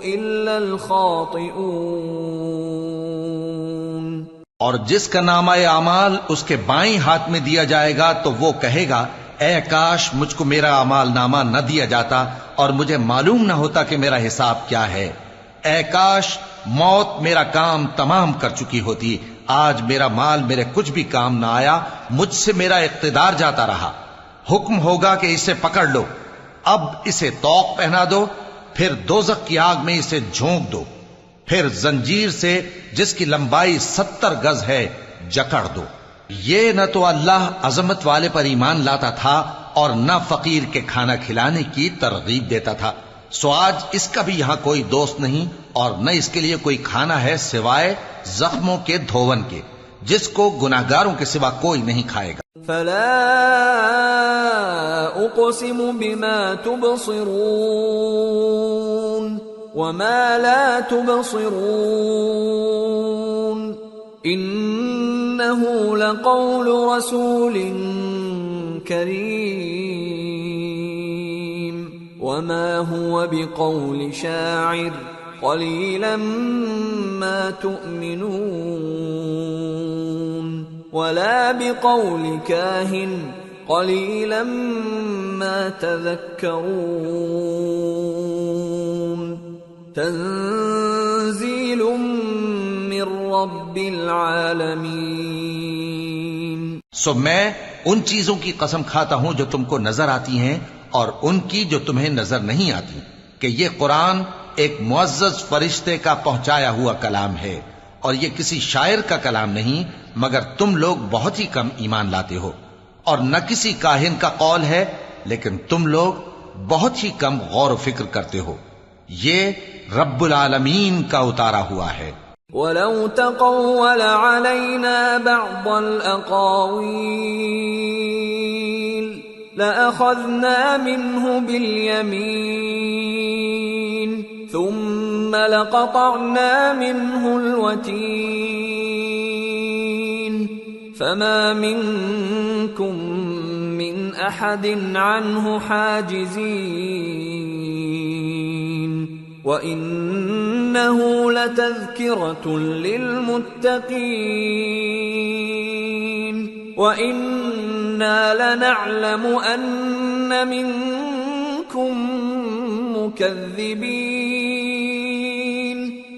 إِلَّا الْخَاطِئُونَ۔ اور جس کا نامہ اعمال اس کے بائیں ہاتھ میں دیا جائے گا تو وہ کہے گا اے کاش مجھ کو میرا اعمال نامہ نہ دیا جاتا اور مجھے معلوم نہ ہوتا کہ میرا حساب کیا ہے۔ اے کاش موت میرا کام تمام کر چکی ہوتی، آج میرا مال میرے کچھ بھی کام نہ آیا، مجھ سے میرا اقتدار جاتا رہا۔ حکم ہوگا کہ اسے پکڑ لو، اب اسے طوق پہنا دو، پھر دوزخ کی آگ میں اسے جھونک دو، پھر زنجیر سے جس کی لمبائی 70 گز ہے جکڑ دو۔ یہ نہ تو اللہ عظمت والے پر ایمان لاتا تھا اور نہ فقیر کے کھانا کھلانے کی ترغیب دیتا تھا، سو آج اس کا بھی یہاں کوئی دوست نہیں اور نہ اس کے لیے کوئی کھانا ہے سوائے زخموں کے دھون کے، جس کو گناہگاروں کے سوا کوئی نہیں کھائے گا۔ فلا اقسم بما تبصرون وما لا تبصرون انه لقول رسول کریم وما هو بقول شاعر قلیلا ما تؤمنون ولا بقول كاهن قليلا ما تذكرون تنزيل من رب العالمين۔ سو میں ان چیزوں کی قسم کھاتا ہوں جو تم کو نظر آتی ہیں اور ان کی جو تمہیں نظر نہیں آتی کہ یہ قرآن ایک معزز فرشتے کا پہنچایا ہوا کلام ہے اور یہ کسی شاعر کا کلام نہیں، مگر تم لوگ بہت ہی کم ایمان لاتے ہو، اور نہ کسی کاہن کا قول ہے لیکن تم لوگ بہت ہی کم غور و فکر کرتے ہو۔ یہ رب العالمین کا اتارا ہوا ہے۔ وَلَوْ تَقَوَّلَ عَلَيْنَا بَعْضَ الْأَقَاوِيلِ لَأَخَذْنَا مِنْهُ بِالْيَمِينِ ثُمَّ لَقَطَعْنَا مِنْهُ الْوَتِينَ فَمَا مِنْكُمْ مِنْ أَحَدٍ عَنْهُ حَاجِزِينَ وَإِنَّهُ لَتَذْكِرَةٌ لِلْمُتَّقِينَ وَإِنَّا لَنَعْلَمُ أَنَّ مِنْكُمْ مُكَذِّبِينَ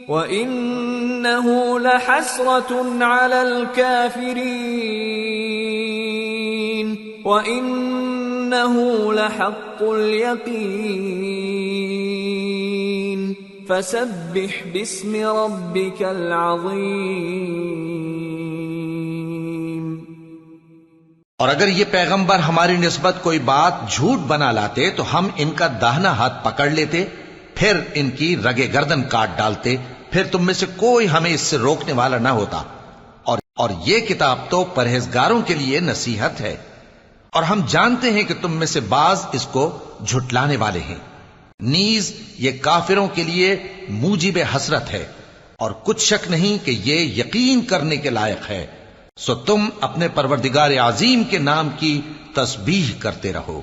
وَإِنَّهُ لَحَسْرَةٌ عَلَى الْكَافِرِينَ وَإِنَّهُ لَحَقُّ الْيَقِينِ فَسَبِّحْ بِاسْمِ رَبِّكَ الْعَظِيمِ۔ اور اگر یہ پیغمبر ہماری نسبت کوئی بات جھوٹ بنا لاتے تو ہم ان کا داہنا ہاتھ پکڑ لیتے، پھر ان کی رگے گردن کاٹ ڈالتے، پھر تم میں سے کوئی ہمیں اس سے روکنے والا نہ ہوتا۔ اور یہ کتاب تو پرہیزگاروں کے لیے نصیحت ہے، اور ہم جانتے ہیں کہ تم میں سے بعض اس کو جھٹلانے والے ہیں۔ نیز یہ کافروں کے لیے موجب حسرت ہے، اور کچھ شک نہیں کہ یہ یقین کرنے کے لائق ہے، سو تم اپنے پروردگار عظیم کے نام کی تسبیح کرتے رہو۔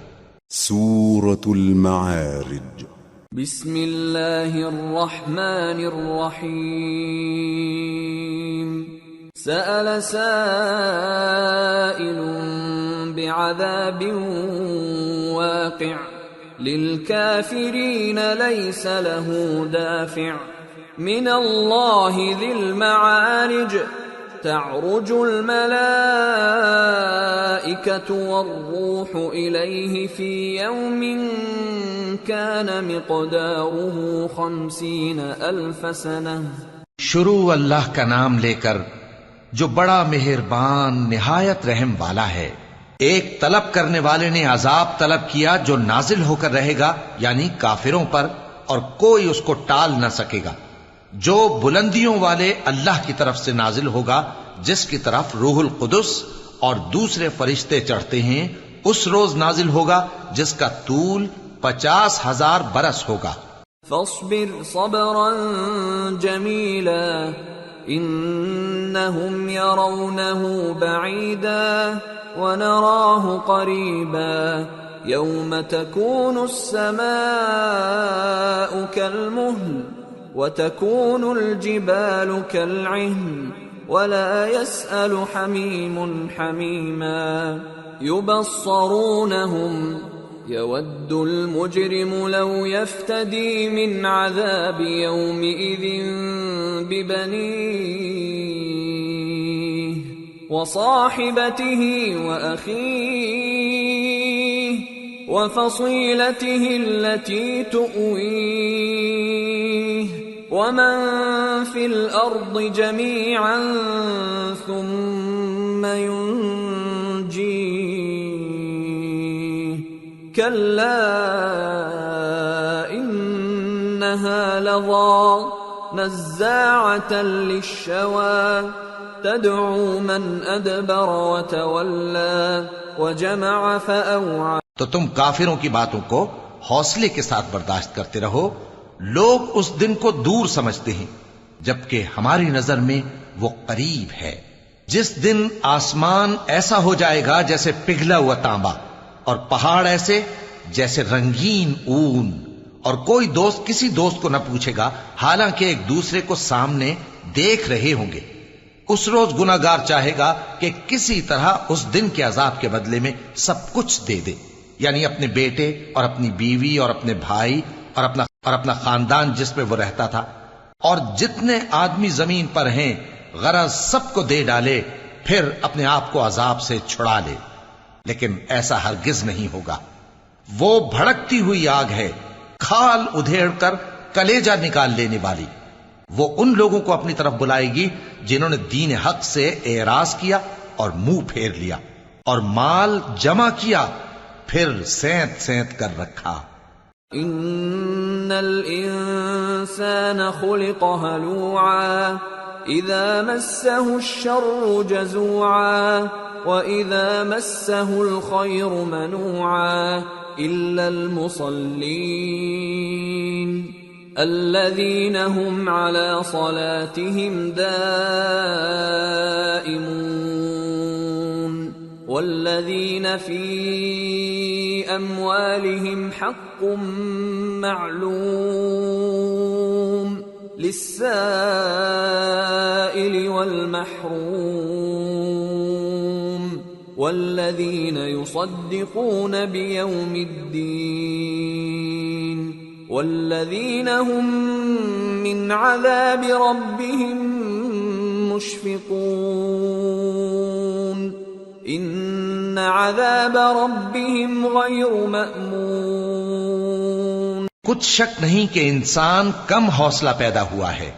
سورة المعارج۔ بسم اللہ الرحمن الرحیم۔ سأل سائل بعذاب واقع للكافرين ليس له دافع من الله ذي المعارج تعرج الملائكة والروح إليه في يوم كان مقداره 50,000 سنة۔ شروع اللہ کا نام لے کر جو بڑا مہربان نہایت رحم والا ہے۔ ایک طلب کرنے والے نے عذاب طلب کیا جو نازل ہو کر رہے گا، یعنی کافروں پر، اور کوئی اس کو ٹال نہ سکے گا، جو بلندیوں والے اللہ کی طرف سے نازل ہوگا، جس کی طرف روح القدس اور دوسرے فرشتے چڑھتے ہیں، اس روز نازل ہوگا جس کا طول 50,000 برس ہوگا۔ فاصبر صبرا جميلا انهم يرونه بعيدا ونراه قريبا يوم تكون السماء كالمهل وتكون الجبال كالعهن ولا يسأل حميم حميما يبصرونهم يود المجرم لو يفتدي من عذاب يومئذ ببنيه وصاحبته وأخيه وفصيلته التي تؤويه ومن في الأرض جميعا ثم ينجيه كلا إنها لظى نزاعة للشوى تدعو من أدبر وتولى وجمع فأوعى۔ تو تم کافروں کی باتوں کو حوصلے کے ساتھ برداشت کرتے رہو۔ لوگ اس دن کو دور سمجھتے ہیں جبکہ ہماری نظر میں وہ قریب ہے، جس دن آسمان ایسا ہو جائے گا جیسے پگھلا ہوا تانبا، اور پہاڑ ایسے جیسے رنگین اون، اور کوئی دوست کسی دوست کو نہ پوچھے گا حالانکہ ایک دوسرے کو سامنے دیکھ رہے ہوں گے۔ اس روز گناہگار چاہے گا کہ کسی طرح اس دن کے عذاب کے بدلے میں سب کچھ دے دے، یعنی اپنے بیٹے اور اپنی بیوی اور اپنے بھائی اور اپنا خاندان جس میں وہ رہتا تھا، اور جتنے آدمی زمین پر ہیں غرض سب کو دے ڈالے، پھر اپنے آپ کو عذاب سے چھڑا لے۔ لیکن ایسا ہرگز نہیں ہوگا۔ وہ بھڑکتی ہوئی آگ ہے، کھال ادھیڑ کر کلیجہ نکال لینے والی۔ وہ ان لوگوں کو اپنی طرف بلائے گی جنہوں نے دین حق سے اعراض کیا اور منہ پھیر لیا، اور مال جمع کیا پھر سینت سینت کر رکھا۔ ان الانسان خلق هلوعا اذا مسه الشر جزوعا واذا مسه الخير منوعا الا المصلين الذين هم على صلاتهم دائمون والذين في أموالهم حق معلوم للسائل والمحروم والذين يصدقون بيوم الدين والذين هم من عذاب ربهم مشفقون ان عذاب ربهم غیر مأمون۔ کچھ شک نہیں کہ انسان کم حوصلہ پیدا ہوا ہے،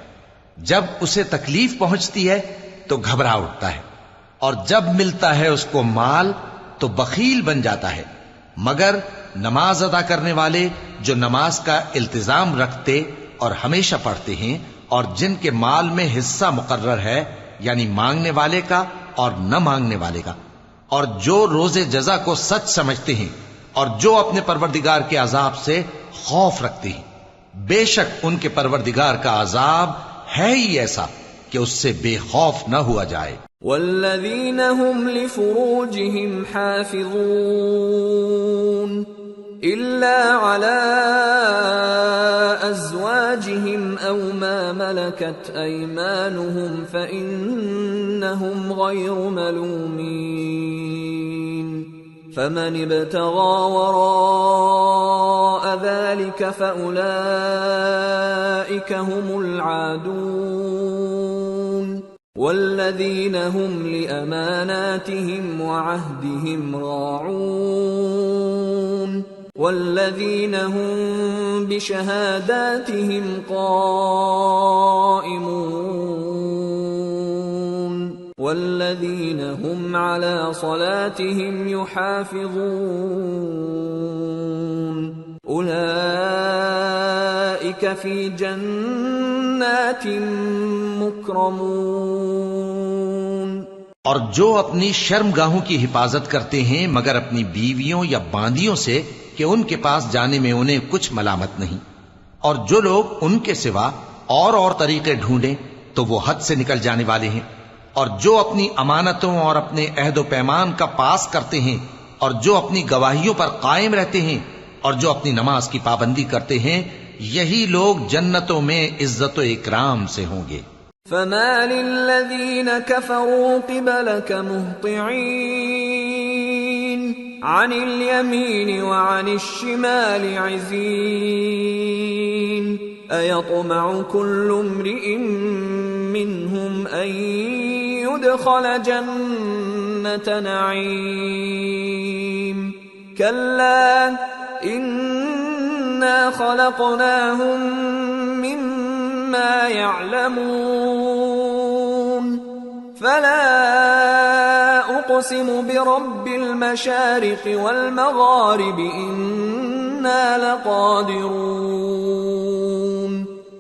جب اسے تکلیف پہنچتی ہے تو گھبرا اٹھتا ہے، اور جب ملتا ہے اس کو مال تو بخیل بن جاتا ہے، مگر نماز ادا کرنے والے جو نماز کا التزام رکھتے اور ہمیشہ پڑھتے ہیں، اور جن کے مال میں حصہ مقرر ہے، یعنی مانگنے والے کا اور نہ مانگنے والے کا، اور جو روز جزا کو سچ سمجھتے ہیں، اور جو اپنے پروردگار کے عذاب سے خوف رکھتے ہیں، بے شک ان کے پروردگار کا عذاب ہے ہی ایسا کہ اس سے بے خوف نہ ہوا جائے۔ والذین هم لفروجهم حافظون إلا على أزواجهم أو ما ملكت أيمانهم فإنهم غير ملومين فمن ابتغى وراء ذلك فأولئك هم العادون والذين هم لأماناتهم وعهدهم راعون والذين هم بشهاداتهم قائمون والذين هم على صلاتهم يحافظون أولئك في جنات مكرمون۔ اور جو اپنی شرمگاہوں کی حفاظت کرتے ہیں مگر اپنی بیویوں یا باندیوں سے کہ ان کے پاس جانے میں انہیں کچھ ملامت نہیں، اور جو لوگ ان کے سوا اور طریقے ڈھونڈیں تو وہ حد سے نکل جانے والے ہیں، اور جو اپنی امانتوں اور اپنے عہد و پیمان کا پاس کرتے ہیں، اور جو اپنی گواہیوں پر قائم رہتے ہیں، اور جو اپنی نماز کی پابندی کرتے ہیں، یہی لوگ جنتوں میں عزت و اکرام سے ہوں گے۔ فما للذین كفروا قبلك مهطعین عن الیمین وعن الشمال عزین ایطمع كل امرئ منهم ان يدخل جنة نعیم كلا انا خلقناهم مما يعلمون فلا اقسم برب المشارق والمغارب انا لقادرون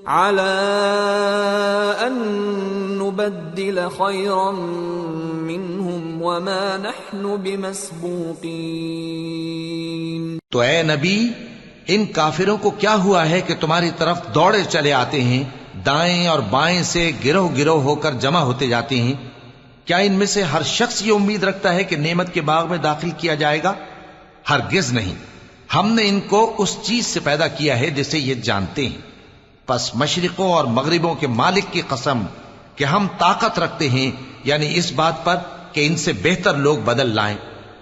على ان نبدل خيرا منهم وما نحن بمسبوقين۔ تو اے نبی، ان کافروں کو کیا ہوا ہے کہ تمہاری طرف دوڑے چلے آتے ہیں، دائیں اور بائیں سے گروہ گروہ ہو کر جمع ہوتے جاتے ہیں؟ کیا ان میں سے ہر شخص یہ امید رکھتا ہے کہ نعمت کے باغ میں داخل کیا جائے گا؟ ہرگز نہیں، ہم نے ان کو اس چیز سے پیدا کیا ہے جسے یہ جانتے ہیں۔ پس مشرقوں اور مغربوں کے مالک کی قسم کہ ہم طاقت رکھتے ہیں، یعنی اس بات پر کہ ان سے بہتر لوگ بدل لائیں،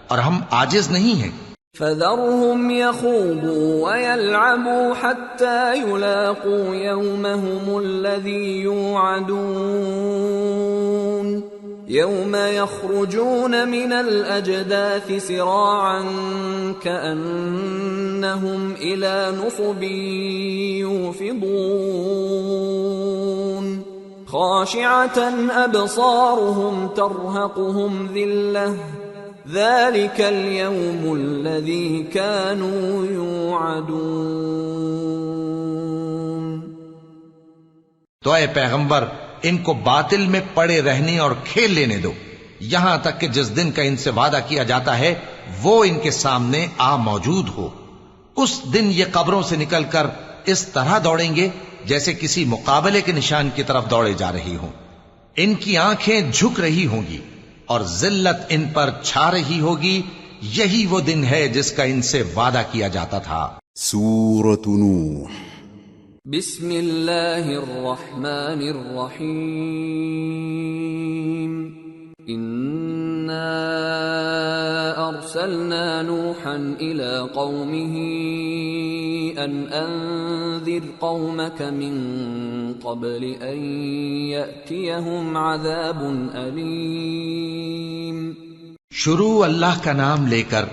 اور ہم عاجز نہیں ہیں۔ فذرهم يخوضوا ويلعبوا حتى يلاقوا يومهم الذي يوعدون يوم يخرجون من الأجداث سراعا كأنهم إلى نصب يوفضون خاشعة أبصارهم ترهقهم ذلة ذلك اليوم الذي كانوا يوعدون۔ تو اے پیغمبر، ان کو باطل میں پڑے رہنے اور کھیل لینے دو یہاں تک کہ جس دن کا ان سے وعدہ کیا جاتا ہے وہ ان کے سامنے آ موجود ہو۔ اس دن یہ قبروں سے نکل کر اس طرح دوڑیں گے جیسے کسی مقابلے کے نشان کی طرف دوڑے جا رہی ہوں۔ ان کی آنکھیں جھک رہی ہوں گی اور ذلت ان پر چھا رہی ہوگی۔ یہی وہ دن ہے جس کا ان سے وعدہ کیا جاتا تھا۔ سورة نوح۔ بسم اللہ الرحمن الرحیم۔ انا ارسلنا نوحا الى قومه ان انذر قومك من قبل ان يأتيهم عذاب الیم۔ شروع اللہ کا نام لے کر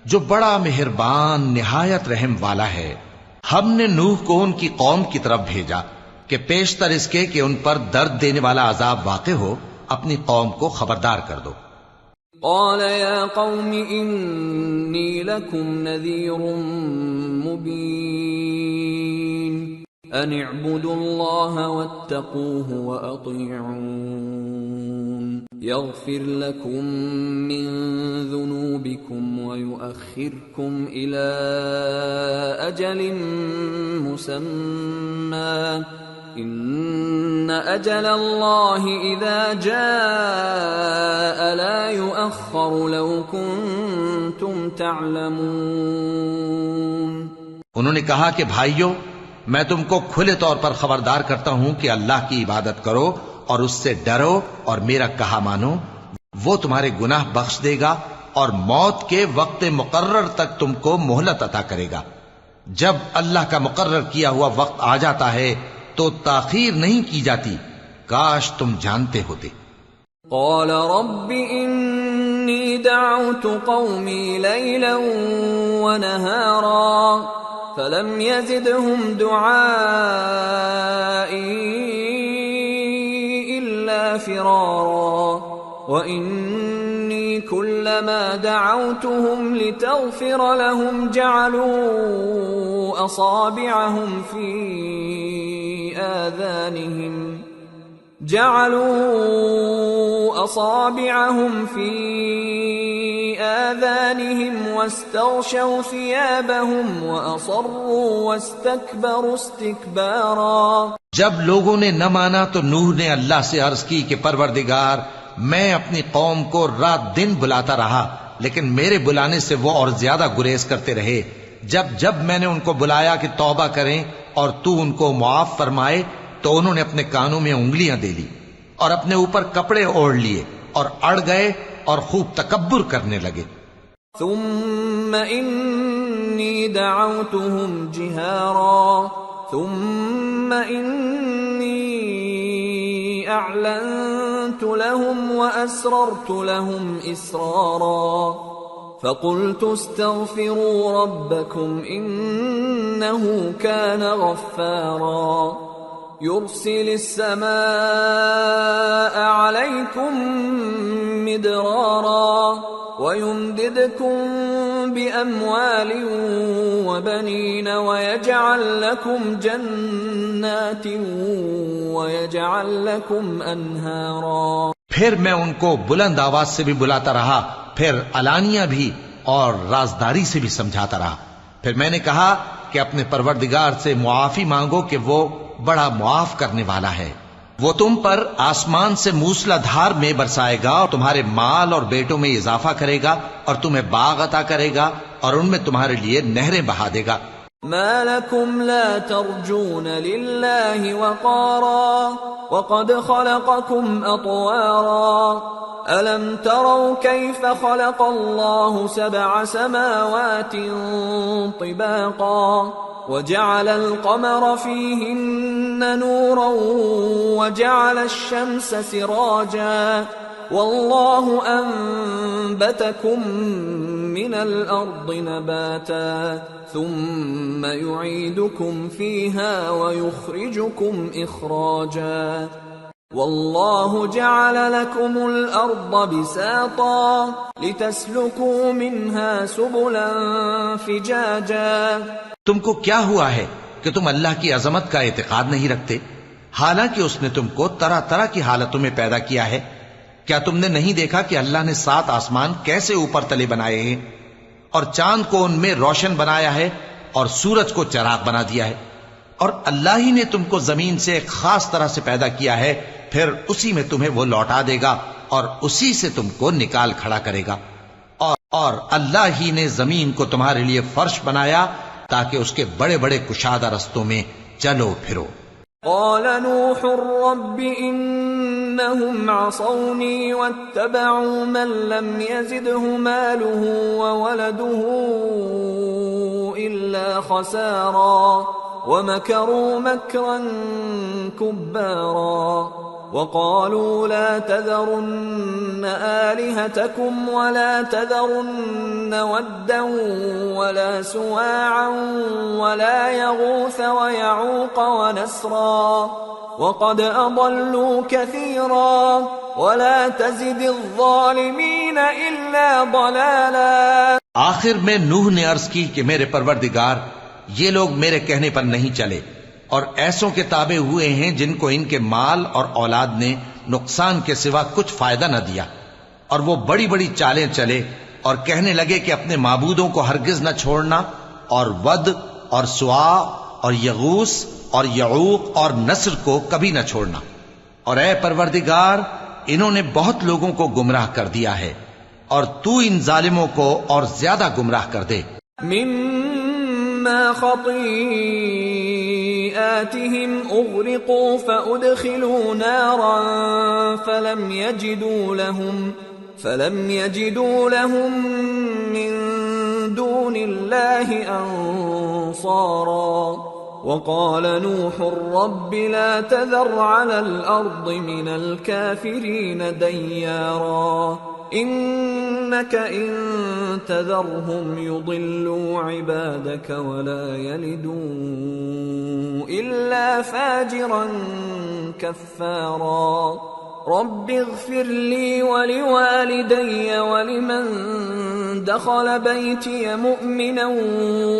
جو بڑا مہربان نہایت رحم والا ہے۔ ہم نے نوح کو ان کی قوم کی طرف بھیجا کہ پیشتر اس کے کہ ان پر درد دینے والا عذاب واقع ہو اپنی قوم کو خبردار کر دو۔ قال يا قوم انی لکم نذیر مبین ان اعبدوا اللہ واتقوه واطیعون يغفر لكم من ذنوبكم ويؤخركم إلى أجل مسمى إن أجل الله إذا جاء لا يؤخر لو كنتم تعلمون۔ انہوں نے کہا کہ بھائیو، میں تم کو کھلے طور پر خبردار کرتا ہوں کہ اللہ کی عبادت کرو اور اس سے ڈرو اور میرا کہا مانو، وہ تمہارے گناہ بخش دے گا اور موت کے وقت مقرر تک تم کو مہلت عطا کرے گا۔ جب اللہ کا مقرر کیا ہوا وقت آ جاتا ہے تو تاخیر نہیں کی جاتی، کاش تم جانتے ہوتے۔ قال رب انی دعوت قومی لیلا ونہارا فلم يزدهم دعائي إلا فرارا وإني كلما دعوتهم لتغفر لهم جعلوا أصابعهم في آذانهم واستغشوا ثيابهم وأصروا واستكبروا استكبارا۔ جب لوگوں نے نہ مانا تو نوح نے اللہ سے عرض کی کہ پروردگار، میں اپنی قوم کو رات دن بلاتا رہا لیکن میرے بلانے سے وہ اور زیادہ گریز کرتے رہے۔ جب میں نے ان کو بلایا کہ توبہ کریں اور تو ان کو معاف فرمائے تو انہوں نے اپنے کانوں میں انگلیاں دے لی اور اپنے اوپر کپڑے اوڑھ لیے اور اڑ گئے اور خوب تکبر کرنے لگے۔ ثم انی دعوتهم جہارا ثم انی اعلنت لهم واسررت لهم اسرارا فقلت استغفروا ربكم انه كان غفارا يرسل السماء عليكم مدرارا ويمددكم بأموال وبنين ويجعل لكم جنات ويجعل لكم أنهارا۔ پھر میں ان کو بلند آواز سے بھی بلاتا رہا، پھر علانیہ بھی اور رازداری سے بھی سمجھاتا رہا۔ پھر میں نے کہا کہ اپنے پروردگار سے معافی مانگو کہ وہ بڑا معاف کرنے والا ہے، وہ تم پر آسمان سے موسلا دھار میں برسائے گا اور تمہارے مال اور بیٹوں میں اضافہ کرے گا اور تمہیں باغ عطا کرے گا اور ان میں تمہارے لیے نہریں بہا دے گا۔ ما لكم لا ترجون لله وقارا وقد خلقكم أطوارا ألم تروا كيف خلق الله 7 سماوات طباقا وجعل القمر فيهن نورا وجعل الشمس سراجا والله أنبتكم من الأرض نباتا ثم يعيدكم فيها ويخرجكم إخراجا والله جعل لكم الأرض بساطا لتسلكوا منها سبلا فجاجا۔ تم کو کیا ہوا ہے کہ تم اللہ کی عظمت کا اعتقاد نہیں رکھتے، حالانکہ اس نے تم کو طرح طرح کی حالتوں میں پیدا کیا ہے؟ کیا تم نے نہیں دیکھا کہ اللہ نے 7 آسمان کیسے اوپر تلے بنائے ہیں اور چاند کو ان میں روشن بنایا ہے اور سورج کو چراغ بنا دیا ہے؟ اور اللہ ہی نے تم کو زمین سے ایک خاص طرح سے پیدا کیا ہے، پھر اسی میں تمہیں وہ لوٹا دے گا اور اسی سے تم کو نکال کھڑا کرے گا۔ اور اللہ ہی نے زمین کو تمہارے لیے فرش بنایا تاکہ اس کے بڑے بڑے کشادہ رستوں میں چلو پھرو۔ قال نوح رب انهم عصوني واتبعوا من لم يزده ماله وولده الا خسارا ومكروا مكرا كبارا وقالوا لا تذرن آلهتكم ولا تذرن ودا ولا سواعا ولا يغوث ويعوق ونسرا وقد أضلوا كثيرا ولا تزد الظالمين إلا ضلالا۔ آخر میں نوح نے عرض کی کہ میرے پروردگار، یہ لوگ میرے کہنے پر نہیں چلے اور ایسوں کے تابع ہوئے ہیں جن کو ان کے مال اور اولاد نے نقصان کے سوا کچھ فائدہ نہ دیا، اور وہ بڑی بڑی چالیں چلے اور کہنے لگے کہ اپنے معبودوں کو ہرگز نہ چھوڑنا، اور ود اور سوا اور یغوث اور یعوق اور نصر کو کبھی نہ چھوڑنا، اور اے پروردگار انہوں نے بہت لوگوں کو گمراہ کر دیا ہے، اور تو ان ظالموں کو اور زیادہ گمراہ کر دے۔ مما خطيئاتهم اغرقوا فادخلوا نارا فلم يجدوا لهم من دون الله انصارا وقال نوح رب لا تذر على الارض من الكافرين ديارا انك ان تذرهم يضلوا عبادك ولا يلدوا الا فاجرا كفارا رب اغفر لي ولوالدي ولمن دخل بيتي مؤمنا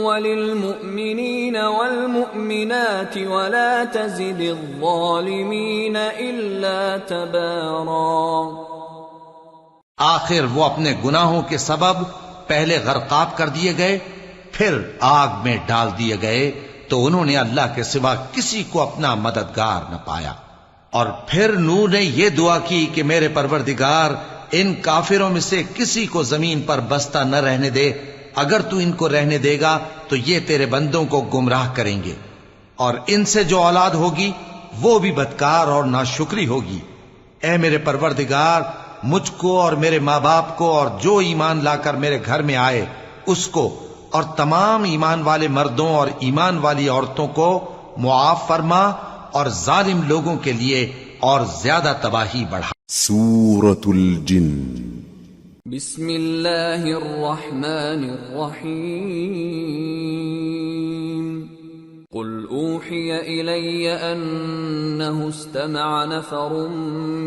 وللمؤمنين والمؤمنات ولا تزد الظالمين الا تبارا۔ آخر وہ اپنے گناہوں کے سبب پہلے غرقاب کر دیے گئے، پھر آگ میں ڈال دیے گئے، تو انہوں نے اللہ کے سوا کسی کو اپنا مددگار نہ پایا۔ اور پھر نوح نے یہ دعا کی کہ میرے پروردگار ان کافروں میں سے کسی کو زمین پر بستہ نہ رہنے دے، اگر تو ان کو رہنے دے گا تو یہ تیرے بندوں کو گمراہ کریں گے، اور ان سے جو اولاد ہوگی وہ بھی بدکار اور ناشکری ہوگی۔ اے میرے پروردگار مجھ کو اور میرے ماں باپ کو اور جو ایمان لا کر میرے گھر میں آئے اس کو اور تمام ایمان والے مردوں اور ایمان والی عورتوں کو معاف فرما، اور ظالم لوگوں کے لیے اور زیادہ تباہی بڑھا۔ سورة الجن۔ بسم اللہ الرحمن الرحیم۔ قل اوحی الی انہ استمع نفر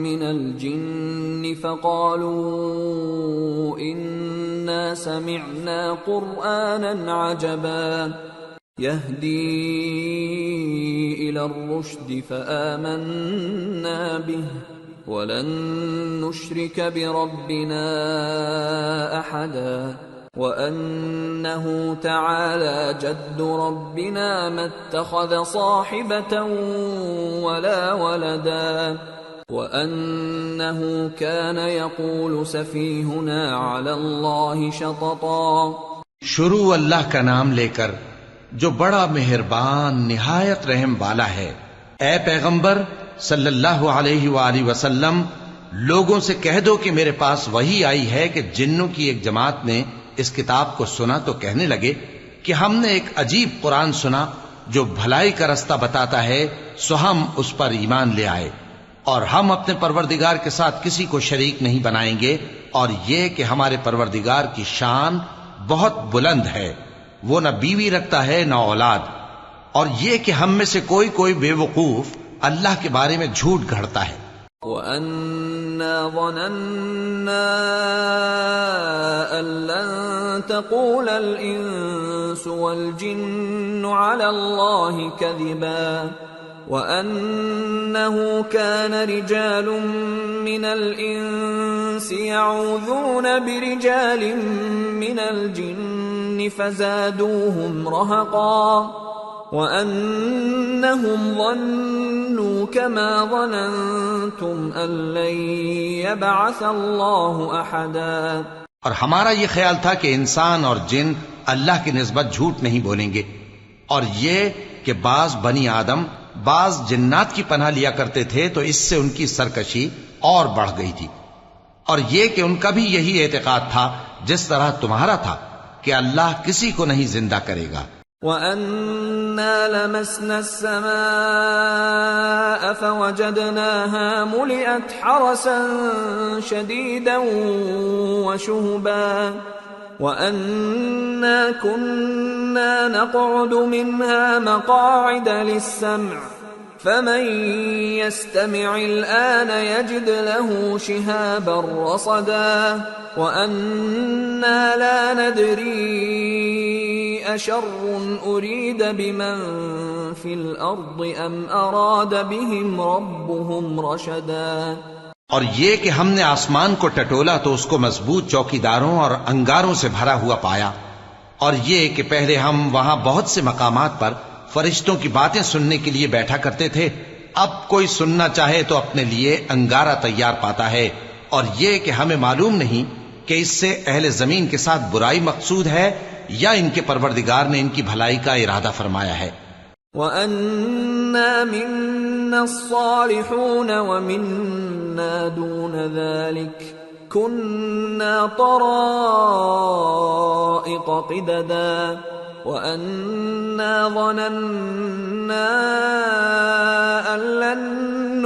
من الجن فقالوا انا سمعنا قرآنا عجبا يهدي إلى الرشد فآمنا به ولن نشرك بربنا أحدا وأنه تعالى جد ربنا ما اتخذ صاحبة ولا ولدا وأنه كان يقول سفيهنا على الله شططا۔ شروع اللہ کا نام لے کر جو بڑا مہربان نہایت رحم والا ہے۔ اے پیغمبر صلی اللہ علیہ وآلہ وسلم، لوگوں سے کہہ دو کہ میرے پاس وحی آئی ہے کہ جنوں کی ایک جماعت نے اس کتاب کو سنا تو کہنے لگے کہ ہم نے ایک عجیب قرآن سنا جو بھلائی کا رستہ بتاتا ہے، سو ہم اس پر ایمان لے آئے، اور ہم اپنے پروردگار کے ساتھ کسی کو شریک نہیں بنائیں گے، اور یہ کہ ہمارے پروردگار کی شان بہت بلند ہے، وہ نہ بیوی رکھتا ہے نہ اولاد، اور یہ کہ ہم میں سے کوئی بے وقوف اللہ کے بارے میں جھوٹ گھڑتا ہے۔ وَأَنَّا ظَنَنَّا أَن لَّن تَقُولَ الْإِنسُ وَالْجِنُّ عَلَى اللَّهِ كَذِبًا وَأَنَّهُ كَانَ رِجَالٌ مِّنَ الْإِنسِ يَعُوذُونَ بِرِجَالٍ مِّنَ الْجِنِّ فَزَادُوهُمْ رَهَقًا وَأَنَّهُمْ ظَنُّوا كَمَا ظَنَنْتُمْ أَن لَّن يَبْعَثَ اللَّهُ أَحَدًا۔ اور ہمارا یہ خیال تھا کہ انسان اور جن اللہ کی نسبت جھوٹ نہیں بولیں گے، اور یہ کہ بعض بنی آدم بعض جنات کی پناہ لیا کرتے تھے تو اس سے ان کی سرکشی اور بڑھ گئی تھی، اور یہ کہ ان کا بھی یہی اعتقاد تھا جس طرح تمہارا تھا کہ اللہ کسی کو نہیں زندہ کرے گا۔ وَأَنَّا لَمَسْنَا السَّمَاءَ فَوَجَدْنَاهَا مُلِئَتْ حَرَسًا شَدِيدًا وَشُهُبًا وَأَنَّا كُنَّا نَقْعُدُ مِنْهَا مَقَاعِدَ لِلسَّمْعِ فَمَن يَسْتَمِعِ الْآنَ يَجِدْ لَهُ شِهَابًا رَّصَدًا وَأَنَّا لَا نَدْرِي أشر أريد بمن في الأرض أم أراد بهم ربهم رشدا. اور یہ کہ ہم نے آسمان کو ٹٹولا تو اس کو مضبوط چوکیداروں اور انگاروں سے بھرا ہوا پایا، اور یہ کہ پہلے ہم وہاں بہت سے مقامات پر فرشتوں کی باتیں سننے کے لیے بیٹھا کرتے تھے، اب کوئی سننا چاہے تو اپنے لیے انگارہ تیار پاتا ہے، اور یہ کہ ہمیں معلوم نہیں کہ اس سے اہل زمین کے ساتھ برائی مقصود ہے یا ان کے پروردگار نے ان کی بھلائی کا ارادہ فرمایا ہے. وَأَنَّا مِنَّا الصَّالِحُونَ وَمِنَّا دُونَ ذَلِكَ كُنَّا طَرَائِقَ قِدَدًا وَأَنَّا ظَنَنَّا أَن لَّن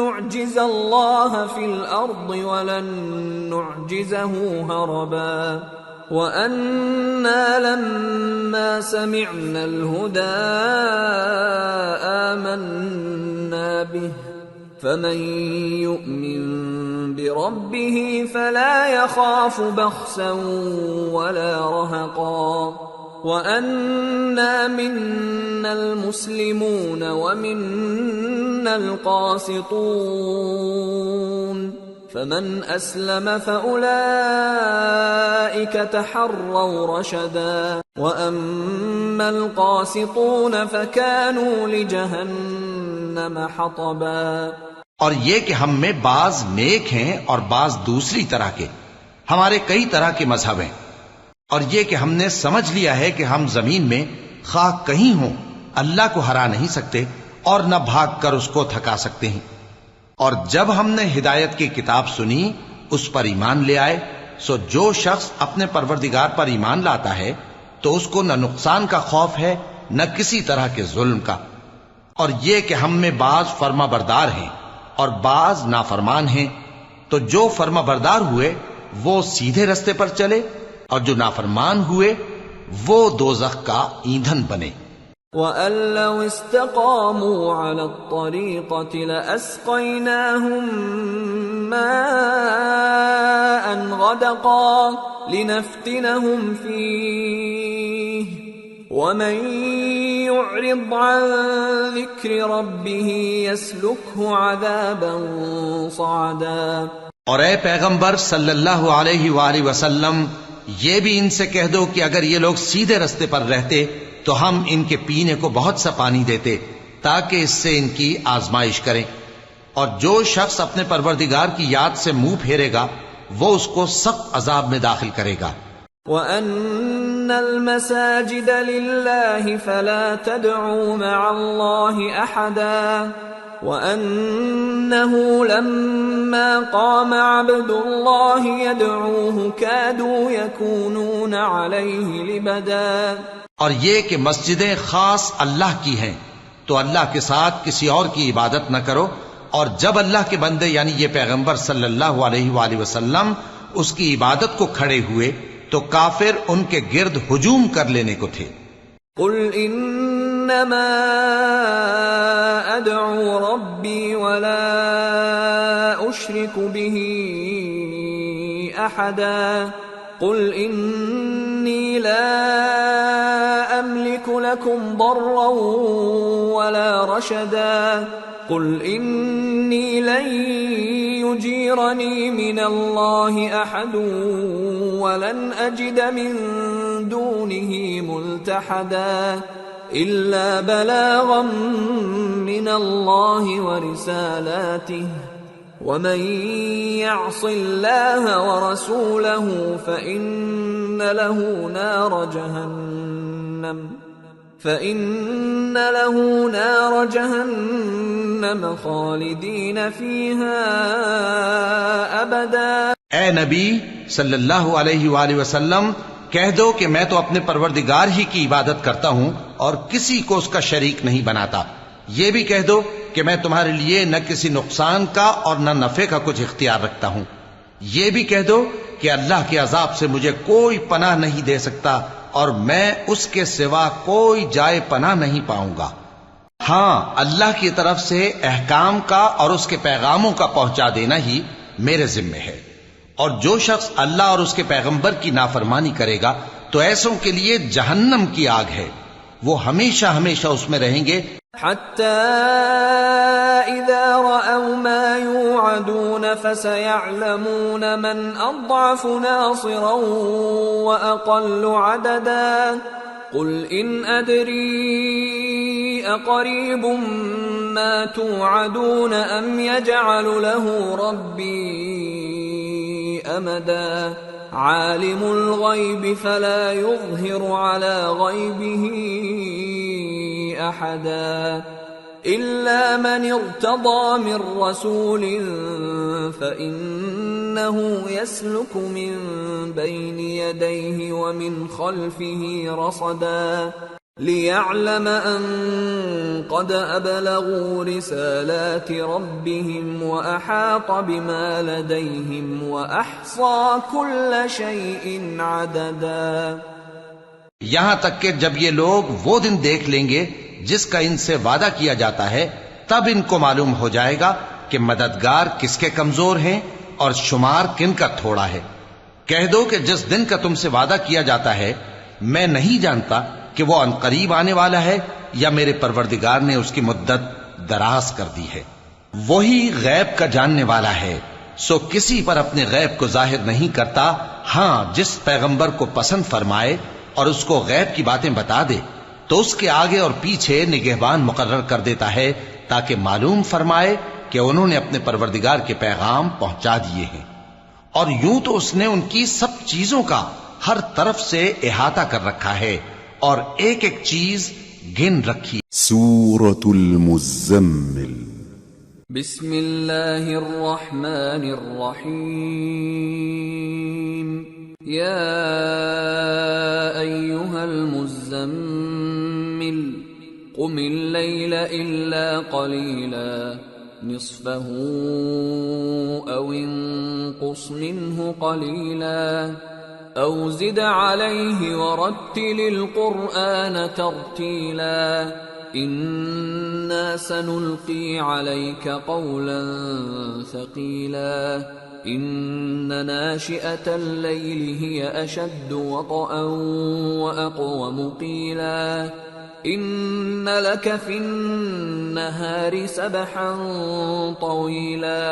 نُّعْجِزَ اللَّهَ فِي الْأَرْضِ وَلَن نُّعْجِزَهُ هَرَبًا وَأَنَّا لَمَّا سَمِعْنَا الْهُدَىٰ آمَنَّا بِهِ فَمَن يُؤْمِن بِرَبِّهِ فَلَا يَخَافُ بَخْسًا وَلَا رَهَقًا وَأَنَّا مِنَّا الْمُسْلِمُونَ وَمِنَّا الْقَاسِطُونَ فَمَنْ أَسْلَمَ فَأُولَئِكَ تَحَرَّوْا رَشَدًا وَأَمَّا الْقَاسِطُونَ فَكَانُوا لِجَهَنَّمَ حَطَبًا. اور یہ کہ ہم میں بعض نیک ہیں اور بعض دوسری طرح کے، ہمارے کئی طرح کے مذہب ہیں، اور یہ کہ ہم نے سمجھ لیا ہے کہ ہم زمین میں خواہ کہیں ہوں اللہ کو ہرا نہیں سکتے اور نہ بھاگ کر اس کو تھکا سکتے ہیں. اور جب ہم نے ہدایت کی کتاب سنی اس پر ایمان لے آئے، سو جو شخص اپنے پروردگار پر ایمان لاتا ہے تو اس کو نہ نقصان کا خوف ہے نہ کسی طرح کے ظلم کا. اور یہ کہ ہم میں بعض فرما بردار ہیں اور بعض نافرمان ہیں، تو جو فرما بردار ہوئے وہ سیدھے رستے پر چلے اور جو نافرمان ہوئے وہ دوزخ کا ایندھن بنے. وَأَن لَّوْ اسْتَقَامُوا عَلَى الطَّرِيقَةِ لَأَسْقَيْنَاهُم مَّاءً غَدَقًا لِّنَفْتِنَهُمْ فِيهِ وَمَن يُعْرِضْ عَن ذِكْرِ رَبِّهِ يَسْلُكْهُ عَذَابًا صَعَدًا. اور اے پیغمبر صلی اللہ علیہ وآلہ وسلم، یہ بھی ان سے کہہ دو کہ اگر یہ لوگ سیدھے رستے پر رہتے تو ہم ان کے پینے کو بہت سا پانی دیتے تاکہ اس سے ان کی آزمائش کریں، اور جو شخص اپنے پروردگار کی یاد سے منہ پھیرے گا وہ اس کو سخت عذاب میں داخل کرے گا. وَأَنَّ الْمَسَاجِدَ لِلَّهِ فَلَا تَدْعُوا مَعَ اللَّهِ أَحَدًا وَأَنَّهُ لَمَّا قَامَ عَبْدُ اللَّهِ يَدْعُوهُ كَادُوا يَكُونُونَ عَلَيْهِ لِبَدًا. اور یہ کہ مسجدیں خاص اللہ کی ہیں تو اللہ کے ساتھ کسی اور کی عبادت نہ کرو، اور جب اللہ کے بندے یعنی یہ پیغمبر صلی اللہ علیہ وآلہ وسلم اس کی عبادت کو کھڑے ہوئے تو کافر ان کے گرد ہجوم کر لینے کو تھے. قل انما ادعو ربی ولا اشرک به احدا قل انی لا املک لکم ضرا ولا رشدا قل انی لن يجيرني من الله احد ولن اجد من دونه ملتحدا الا بلاغا من الله ورسالاته ومن يعص الله ورسوله فإن له نار جہنم خالدین فیہا ابدا. اے نبی صلی اللہ علیہ وآلہ وسلم، کہہ دو کہ میں تو اپنے پروردگار ہی کی عبادت کرتا ہوں اور کسی کو اس کا شریک نہیں بناتا. یہ بھی کہہ دو کہ میں تمہارے لیے نہ کسی نقصان کا اور نہ نفع کا کچھ اختیار رکھتا ہوں. یہ بھی کہہ دو کہ اللہ کے عذاب سے مجھے کوئی پناہ نہیں دے سکتا اور میں اس کے سوا کوئی جائے پناہ نہیں پاؤں گا. ہاں، اللہ کی طرف سے احکام کا اور اس کے پیغاموں کا پہنچا دینا ہی میرے ذمہ ہے، اور جو شخص اللہ اور اس کے پیغمبر کی نافرمانی کرے گا تو ایسوں کے لیے جہنم کی آگ ہے، وہ ہمیشہ ہمیشہ اس میں رہیں گے۔ حتى إذا رأوا ما يوعدون فسيعلمون من أضعف ناصرا وأقل عددا قل إن أدري أقريب ما توعدون أم يجعل له ربي أمدا عالم الغيب فلا يظهر على غيبه أحدا إلا من ارتضى من رسول فإنه يسلك من بين يديه ومن خلفه رصدا ليعلم أن قد أبلغوا رسالات ربهم وأحاط بما لديهم وأحصى كل شيء عددا۔ یہاں تک کہ جب یہ لوگ وہ دن دیکھ لیں گے جس کا ان سے وعدہ کیا جاتا ہے، تب ان کو معلوم ہو جائے گا کہ مددگار کس کے کمزور ہیں اور شمار کن کا تھوڑا ہے۔ کہہ دو کہ جس دن کا تم سے وعدہ کیا جاتا ہے میں نہیں جانتا کہ وہ عنقریب آنے والا ہے یا میرے پروردگار نے اس کی مدت دراز کر دی ہے۔ وہی غیب کا جاننے والا ہے، سو کسی پر اپنے غیب کو ظاہر نہیں کرتا، ہاں جس پیغمبر کو پسند فرمائے اور اس کو غیب کی باتیں بتا دے تو اس کے آگے اور پیچھے نگہبان مقرر کر دیتا ہے تاکہ معلوم فرمائے کہ انہوں نے اپنے پروردگار کے پیغام پہنچا دیے ہیں، اور یوں تو اس نے ان کی سب چیزوں کا ہر طرف سے احاطہ کر رکھا ہے اور ایک ایک چیز گن رکھی۔ سورة المزمل بسم اللہ الرحمن الرحیم یا ایہا المزمل قم اللیل الا قلیلا نصفه او انقص منه قلیلا او زد علیہ ورتل القرآن ترتیلا انا سنلقی علیک قولا ثقیلا ان ناشئة اللیل هی اشد وطئا واقوم قیلا ان لك في النهار سبحا طويلا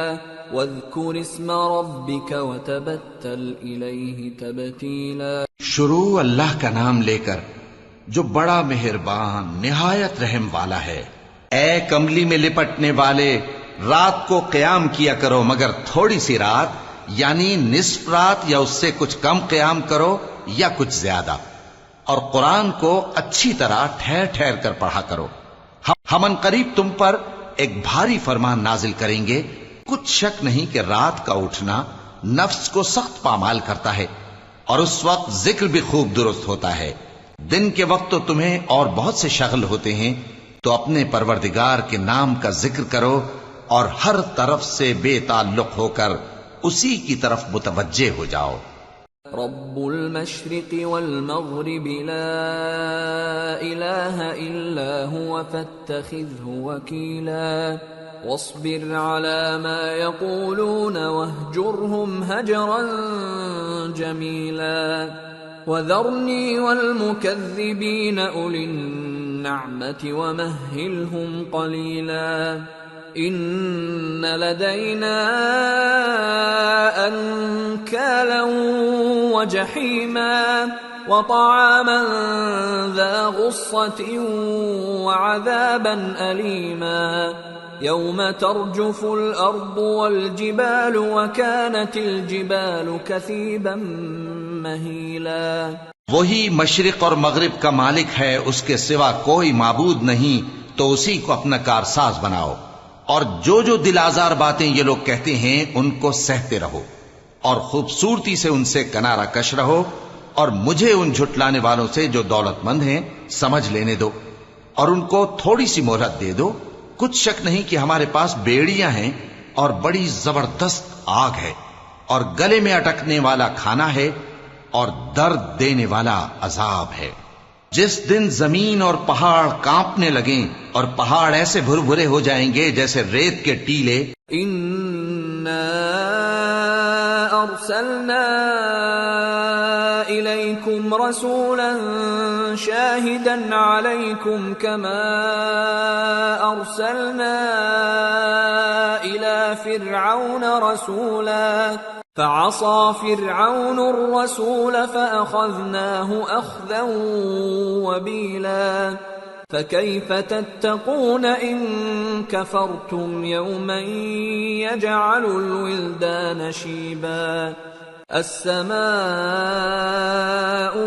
واذكر اسم ربك وتبتل إليه تبتيلا۔ شروع اللہ کا نام لے کر جو بڑا مہربان نہایت رحم والا ہے۔ اے کملی میں لپٹنے والے، رات کو قیام کیا کرو مگر تھوڑی سی رات، یعنی نصف رات یا اس سے کچھ کم قیام کرو یا کچھ زیادہ، اور قرآن کو اچھی طرح ٹھہر ٹھہر کر پڑھا کرو۔ ہم عنقریب تم پر ایک بھاری فرمان نازل کریں گے۔ کچھ شک نہیں کہ رات کا اٹھنا نفس کو سخت پامال کرتا ہے اور اس وقت ذکر بھی خوب درست ہوتا ہے۔ دن کے وقت تو تمہیں اور بہت سے شغل ہوتے ہیں، تو اپنے پروردگار کے نام کا ذکر کرو اور ہر طرف سے بے تعلق ہو کر اسی کی طرف متوجہ ہو جاؤ۔ رب المشرق والمغرب لا الہ الا هو فاتخذه وکیلا واصبر على ما يقولون واهجرهم هجرا جميلا وذرني والمكذبين أولي النعمة ومهلهم قليلا إن لدينا أنكالا وجحيما وطعاما ذا غصة وعذابا أليما يوم ترجف الأرض والجبال وكانت الجبال كثيبا مهيلا۔ وہی مشرق اور مغرب کا مالک ہے، اس کے سوا کوئی معبود نہیں، تو اسی کو اپنا کارساز بناؤ، اور جو دل آزار باتیں یہ لوگ کہتے ہیں ان کو سہتے رہو، اور خوبصورتی سے ان سے کنارہ کش رہو، اور مجھے ان جھٹلانے والوں سے جو دولت مند ہیں سمجھ لینے دو، اور ان کو تھوڑی سی مہلت دے دو۔ کچھ شک نہیں کہ ہمارے پاس بیڑیاں ہیں اور بڑی زبردست آگ ہے، اور گلے میں اٹکنے والا کھانا ہے اور درد دینے والا عذاب ہے۔ جس دن زمین اور پہاڑ کانپنے لگیں اور پہاڑ ایسے بھر بھرے ہو جائیں گے جیسے ریت کے ٹیلے۔ اِنَّا أَرْسَلْنَا إِلَيْكُمْ فيكم رسولا شاهدا عليكم كما أرسلنا إلى فرعون رسولا فعصى فرعون الرسول فأخذناه أخذا وبيلا فكيف تتقون إن كفرتم يوما يجعل الولدان شيبا السماء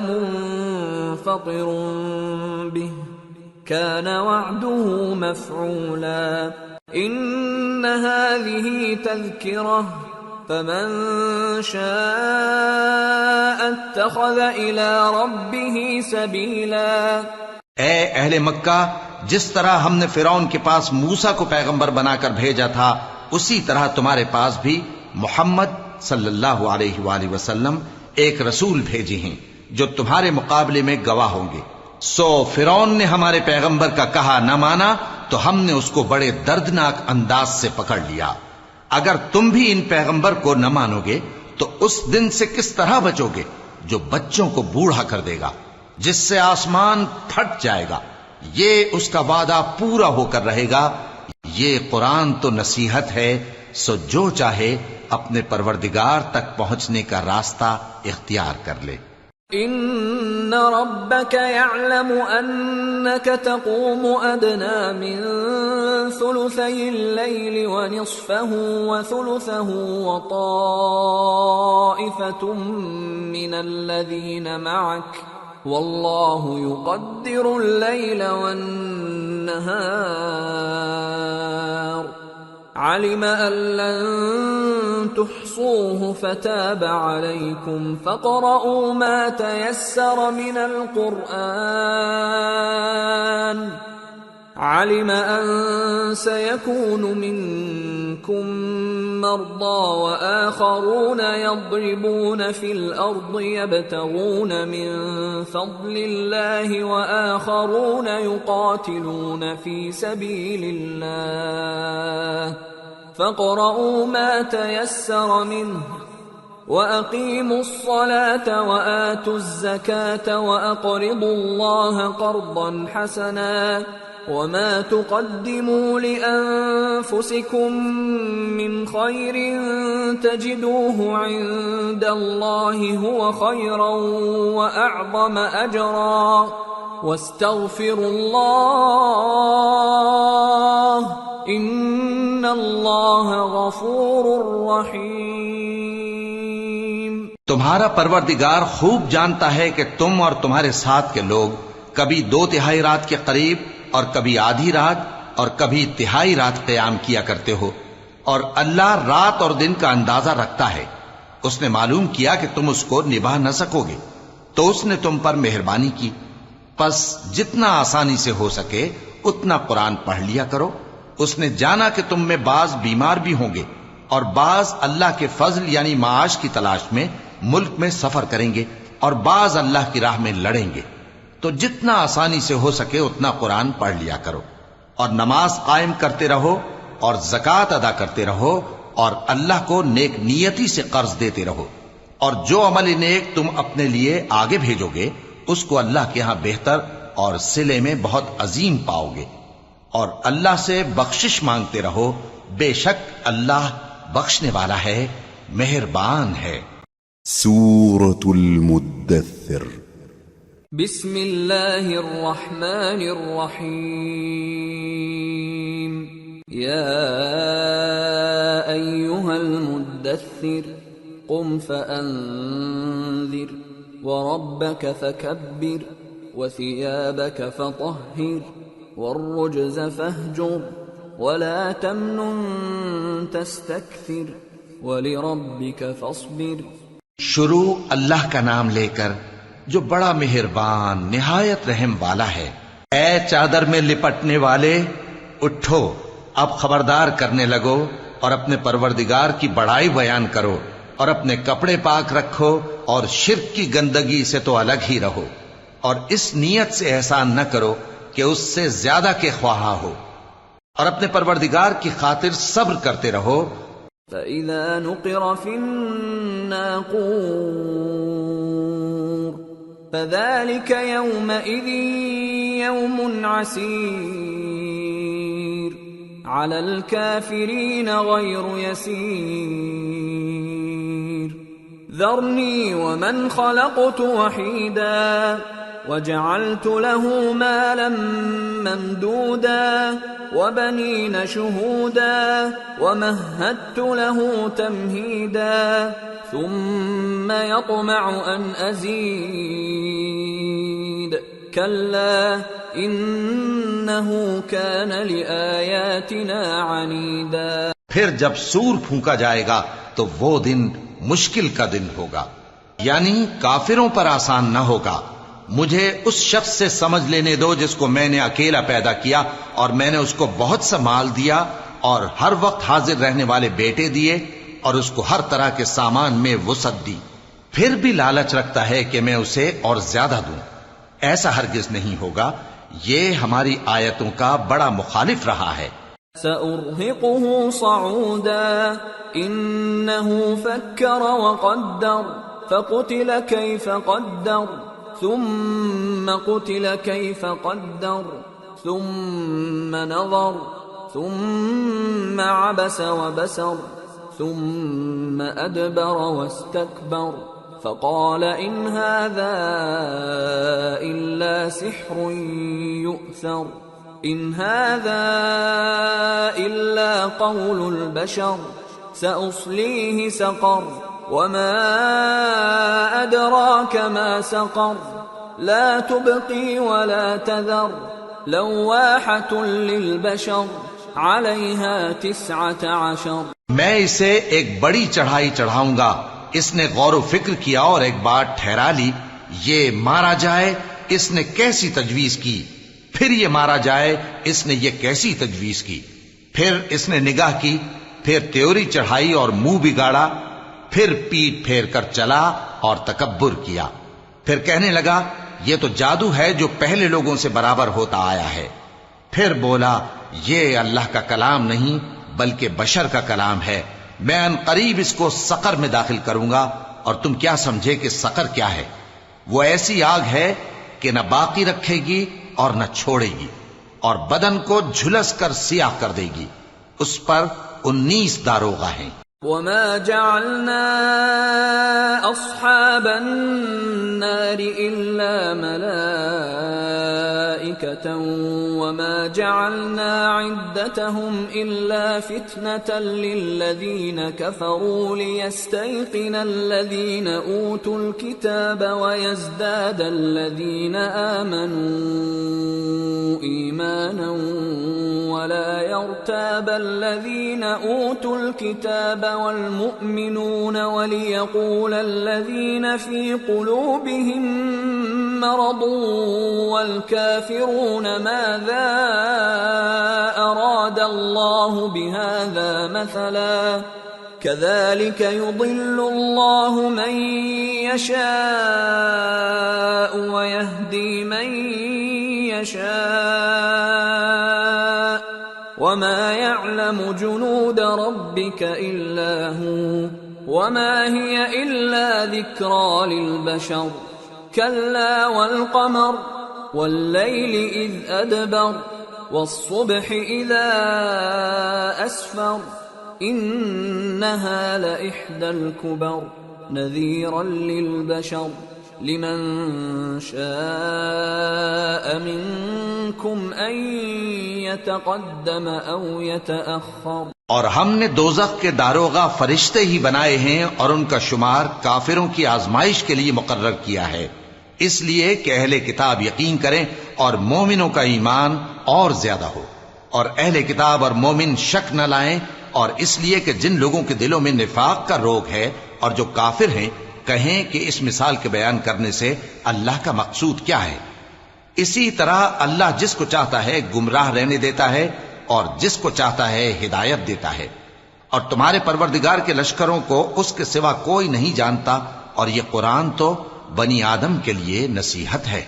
منفطر به كان وعده مفعولا إن هذه تذكرة فمن شاء اتخذ إلى ربه سبيلا۔ اے اہل مکہ، جس طرح ہم نے فرعون کے پاس موسیٰ کو پیغمبر بنا کر بھیجا تھا، اسی طرح تمہارے پاس بھی محمد صلی اللہ علیہ وآلہ وسلم ایک رسول بھیجے ہیں جو تمہارے مقابلے میں گواہ ہوں گے۔ سو فرعون نے ہمارے پیغمبر کا کہا نہ مانا تو ہم نے اس کو بڑے دردناک انداز سے پکڑ لیا۔ اگر تم بھی ان پیغمبر کو نہ مانو گے تو اس دن سے کس طرح بچو گے جو بچوں کو بوڑھا کر دے گا، جس سے آسمان پھٹ جائے گا، یہ اس کا وعدہ پورا ہو کر رہے گا۔ یہ قرآن تو نصیحت ہے، سو جو چاہے اپنے پروردگار تک پہنچنے کا راستہ اختیار کر لے۔ ان ربك يعلم انك تقوم ادنى من ثلثي الليل ونصفه وثلثه وطائفة من الذين معك والله يقدر الليل والنهار علم أن لن تحصوه فتاب عليكم فاقرؤوا ما تيسر من القرآن علم أن سيكون منكم مرضى وآخرون يضربون في الأرض يبتغون من فضل الله وآخرون يقاتلون في سبيل الله فاقرؤوا ما تيسر منه وأقيموا الصلاة وآتوا الزكاة وأقرضوا الله قرضا حسنا وما تقدموا لأنفسكم من خير تجدوه عند الله هو خيرا وأعظم أجرا واستغفروا الله إن الله غفور رحيم۔ تمہارا پروردگار خوب جانتا ہے کہ تم اور تمہارے ساتھ کے لوگ کبھی 2/3 رات کے قریب اور کبھی آدھی رات اور کبھی تہائی رات قیام کیا کرتے ہو، اور اللہ رات اور دن کا اندازہ رکھتا ہے۔ اس نے معلوم کیا کہ تم اس کو نبھا نہ سکو گے تو اس نے تم پر مہربانی کی، پس جتنا آسانی سے ہو سکے اتنا قرآن پڑھ لیا کرو۔ اس نے جانا کہ تم میں بعض بیمار بھی ہوں گے اور بعض اللہ کے فضل یعنی معاش کی تلاش میں ملک میں سفر کریں گے اور بعض اللہ کی راہ میں لڑیں گے، تو جتنا آسانی سے ہو سکے اتنا قرآن پڑھ لیا کرو، اور نماز قائم کرتے رہو اور زکوٰۃ ادا کرتے رہو اور اللہ کو نیک نیتی سے قرض دیتے رہو، اور جو عمل نیک تم اپنے لیے آگے بھیجو گے اس کو اللہ کے ہاں بہتر اور صلے میں بہت عظیم پاؤ گے، اور اللہ سے بخشش مانگتے رہو، بے شک اللہ بخشنے والا ہے، مہربان ہے۔ سورة المدثر بسم اللہ الرحمن الرحیم یا ایہا المدثر قم فانذر وربك فكبر وثيابك فطهر والرجز فاهجر ولا تمنن تستكثر ولربك فاصبر۔ شروع اللہ کا نام لے کر جو بڑا مہربان نہایت رحم والا ہے۔ اے چادر میں لپٹنے والے، اٹھو، اب خبردار کرنے لگو اور اپنے پروردگار کی بڑائی بیان کرو، اور اپنے کپڑے پاک رکھو اور شرک کی گندگی سے تو الگ ہی رہو، اور اس نیت سے احسان نہ کرو کہ اس سے زیادہ کے خواہاں ہو، اور اپنے پروردگار کی خاطر صبر کرتے رہو۔ فَإِذَا نُقِرَ فِي النَّاقُورِ فذلك يومئذ يوم عسير على الكافرين غير يسير ذرني ومن خلقت وحيدا وجعلت له مالا ممدودا وبنين شهودا ومهدت له تمهيدا ثم يطمع أن أزيد كلا إنه كان لآياتنا عنيدا. پھر جب سور پھونکا جائے گا تو وہ دن مشکل کا دن ہوگا، یعنی کافروں پر آسان نہ ہوگا. مجھے اس شخص سے سمجھ لینے دو جس کو میں نے اکیلا پیدا کیا اور میں نے اس کو بہت سا مال دیا اور ہر وقت حاضر رہنے والے بیٹے دیے اور اس کو ہر طرح کے سامان میں وسعت دی، پھر بھی لالچ رکھتا ہے کہ میں اسے اور زیادہ دوں. ایسا ہرگز نہیں ہوگا، یہ ہماری آیتوں کا بڑا مخالف رہا ہے. سأرهقه صعودا إنه فكر وقدر فقتل كيف قدر ثم قتل كيف قدر ثم نظر ثم عبس وبسر ثم أدبر واستكبر فقال إن هذا إلا سحر يؤثر إن هذا إلا قول البشر سأصليه سقر وما أدراك ما سقر لا تبقي ولا تذر لواحة للبشر عليها 19. میں اسے ایک بڑی چڑھائی چڑھاؤں گا. اس نے غور و فکر کیا اور ایک بات ٹھہرا لی، یہ مارا جائے، اس نے کیسی تجویز کی، پھر یہ مارا جائے، اس نے یہ کیسی تجویز کی. پھر اس نے نگاہ کی، پھر تیوری چڑھائی اور منہ بگاڑا، پھر پیٹ پھیر کر چلا اور تکبر کیا. پھر کہنے لگا یہ تو جادو ہے جو پہلے لوگوں سے برابر ہوتا آیا ہے. پھر بولا یہ اللہ کا کلام نہیں بلکہ بشر کا کلام ہے. میں ان قریب اس کو سقر میں داخل کروں گا. اور تم کیا سمجھے کہ سقر کیا ہے؟ وہ ایسی آگ ہے کہ نہ باقی رکھے گی اور نہ چھوڑے گی، اور بدن کو جھلس کر سیاہ کر دے گی. اس پر 19 داروغہ ہیں. وما جعلنا أصحاب النار إلا ملائكة وما جعلنا عدتهم إلا فتنة للذين كفروا ليستيقن الذين أوتوا الكتاب ويزداد الذين آمنوا إيمانا ولا يرتاب الذين أوتوا الكتاب والمؤمنون وليقول الذين في قلوبهم مرض والكافرون ماذا أراد الله بهذا مثلا كذلك يضل الله من يشاء ويهدي من يشاء وما يعلم جنود ربك إلا هو وما هي إلا ذكرى للبشر كلا والقمر والليل إذ أدبر والصبح إذا أسفر إنها لإحدى الكبر نذيرا للبشر لمن شاء منكم أن يتقدم أو يتأخر. اور ہم نے دوزخ کے داروغہ فرشتے ہی بنائے ہیں اور ان کا شمار کافروں کی آزمائش کے لیے مقرر کیا ہے، اس لیے کہ اہل کتاب یقین کریں اور مومنوں کا ایمان اور زیادہ ہو، اور اہل کتاب اور مومن شک نہ لائیں، اور اس لیے کہ جن لوگوں کے دلوں میں نفاق کا روگ ہے اور جو کافر ہیں کہیں کہ اس مثال کے بیان کرنے سے اللہ کا مقصود کیا ہے. اسی طرح اللہ جس کو چاہتا ہے گمراہ رہنے دیتا ہے اور جس کو چاہتا ہے ہدایت دیتا ہے. اور تمہارے پروردگار کے لشکروں کو اس کے سوا کوئی نہیں جانتا، اور یہ قرآن تو بنی آدم کے لیے نصیحت ہے.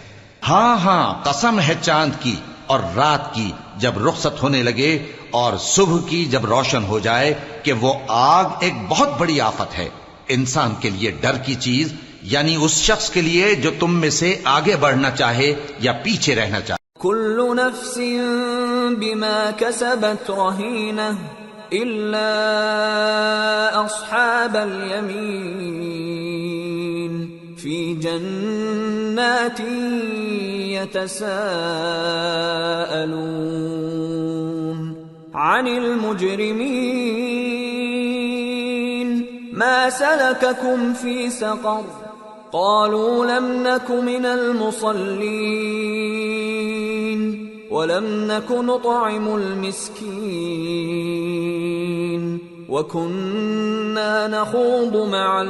ہاں ہاں قسم ہے چاند کی اور رات کی جب رخصت ہونے لگے، اور صبح کی جب روشن ہو جائے، کہ وہ آگ ایک بہت بڑی آفت ہے، انسان کے لیے ڈر کی چیز یعنی اس شخص کے لیے جو تم میں سے آگے بڑھنا چاہے یا پیچھے رہنا چاہے. كل نفس بما كسبت رهينة إلا أصحاب اليمين في جنات يتساءلون عن المجرمين ما سلككم في سقر قالوا لم نك من المصلين ولم نك نطعم المسكين وكنا نخوض مع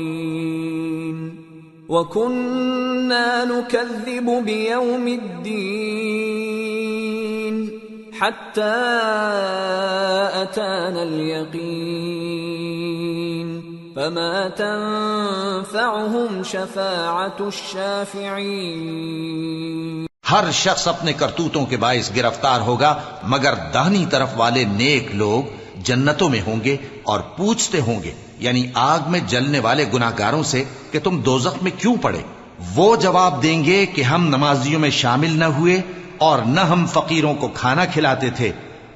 الخائضين وكنا نكذب بيوم الدين حتى أتانا اليقين فما تنفعهم شفاعة الشافعين. ہر شخص اپنے کرتوتوں کے باعث گرفتار ہوگا مگر داہنی طرف والے نیک لوگ جنتوں میں ہوں گے اور پوچھتے ہوں گے یعنی آگ میں جلنے والے گناہگاروں سے کہ تم دوزخ میں کیوں پڑے. وہ جواب دیں گے کہ ہم نمازیوں میں شامل نہ ہوئے اور نہ ہم فقیروں کو کھانا کھلاتے تھے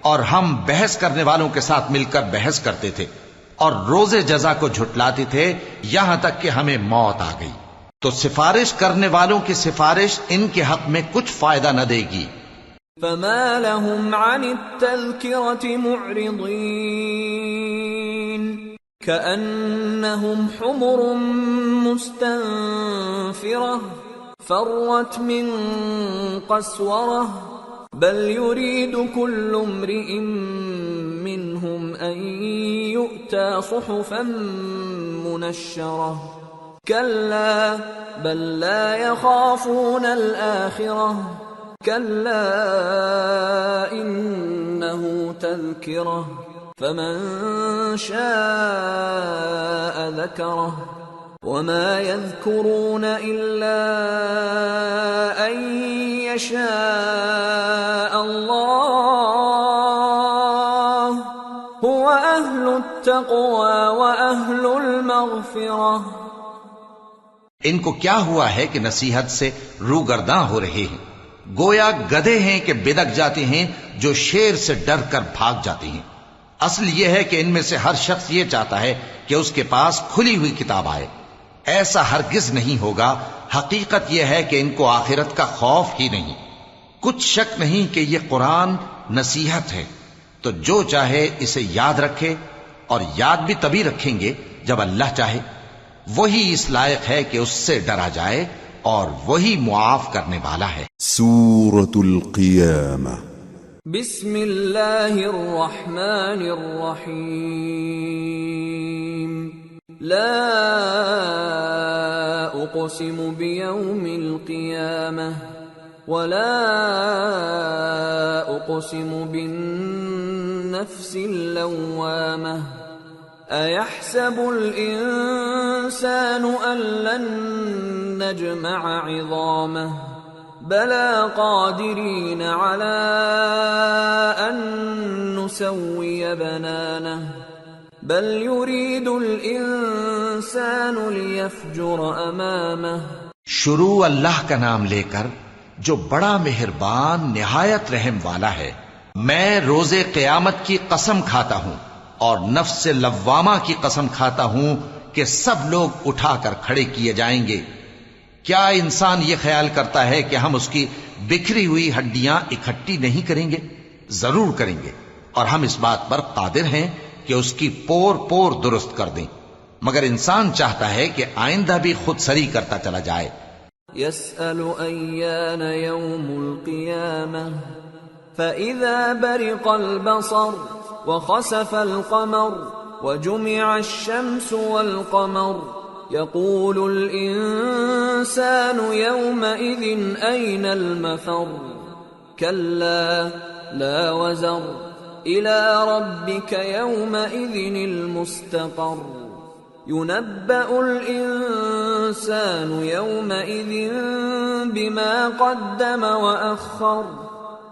اور ہم بحث کرنے والوں کے ساتھ مل کر بحث کرتے تھے اور روز جزا کو جھٹلاتے تھے یہاں تک کہ ہمیں موت آ گئی. تو سفارش کرنے والوں کی سفارش ان کے حق میں کچھ فائدہ نہ دے گی. فما لهم عن التذكرة معرضين كأنهم حمر مستنفرة فرت من قسورة بل يريد كل امرئ منهم أن يؤتى صحفا منشرة كلا بل لا يخافون الآخرة كلا إنه تذكرة فمن شاء ذكره وما يذكرون إلا أن يشاء الله هو أهل التقوى وأهل المغفرة. ان کو کیا ہوا ہے کہ نصیحت سے روگرداں ہو رہے ہیں؟ گویا گدھے ہیں کہ بدک جاتے ہیں جو شیر سے ڈر کر بھاگ جاتے ہیں. اصل یہ ہے کہ ان میں سے ہر شخص یہ چاہتا ہے کہ اس کے پاس کھلی ہوئی کتاب آئے. ایسا ہرگز نہیں ہوگا. حقیقت یہ ہے کہ ان کو آخرت کا خوف ہی نہیں. کچھ شک نہیں کہ یہ قرآن نصیحت ہے، تو جو چاہے اسے یاد رکھے، اور یاد بھی تبھی رکھیں گے جب اللہ چاہے. وہی اس لائق ہے کہ اس سے ڈرا جائے اور وہی معاف کرنے والا ہے. سورة القيامة. بسم اللہ الرحمن الرحیم. لا اقسم بیوم القیامة ولا اقسم بالنفس اللوامة أيحسب الإنسان أن لن نجمع عظامه بلى قادرين على أن نسوي بنانه بل يريد الإنسان ليفجر أمامه. شروع اللہ کا نام لے کر جو بڑا مہربان نہایت رحم والا ہے. میں روز قیامت کی قسم کھاتا ہوں اور نفس لوامہ کی قسم کھاتا ہوں کہ سب لوگ اٹھا کر کھڑے کیے جائیں گے. کیا انسان یہ خیال کرتا ہے کہ ہم اس کی بکھری ہوئی ہڈیاں اکٹھی نہیں کریں گے؟ ضرور کریں گے، اور ہم اس بات پر قادر ہیں کہ اس کی پور پور درست کر دیں. مگر انسان چاہتا ہے کہ آئندہ بھی خود سری کرتا چلا جائے. يسأل أيان يوم القيامة فإذا برق البصر وخسف القمر وجمع الشمس والقمر يقول الإنسان يومئذ أين المفر كلا لا وزر إلى ربك يومئذ المستقر ينبأ الإنسان يومئذ بما قدم وأخر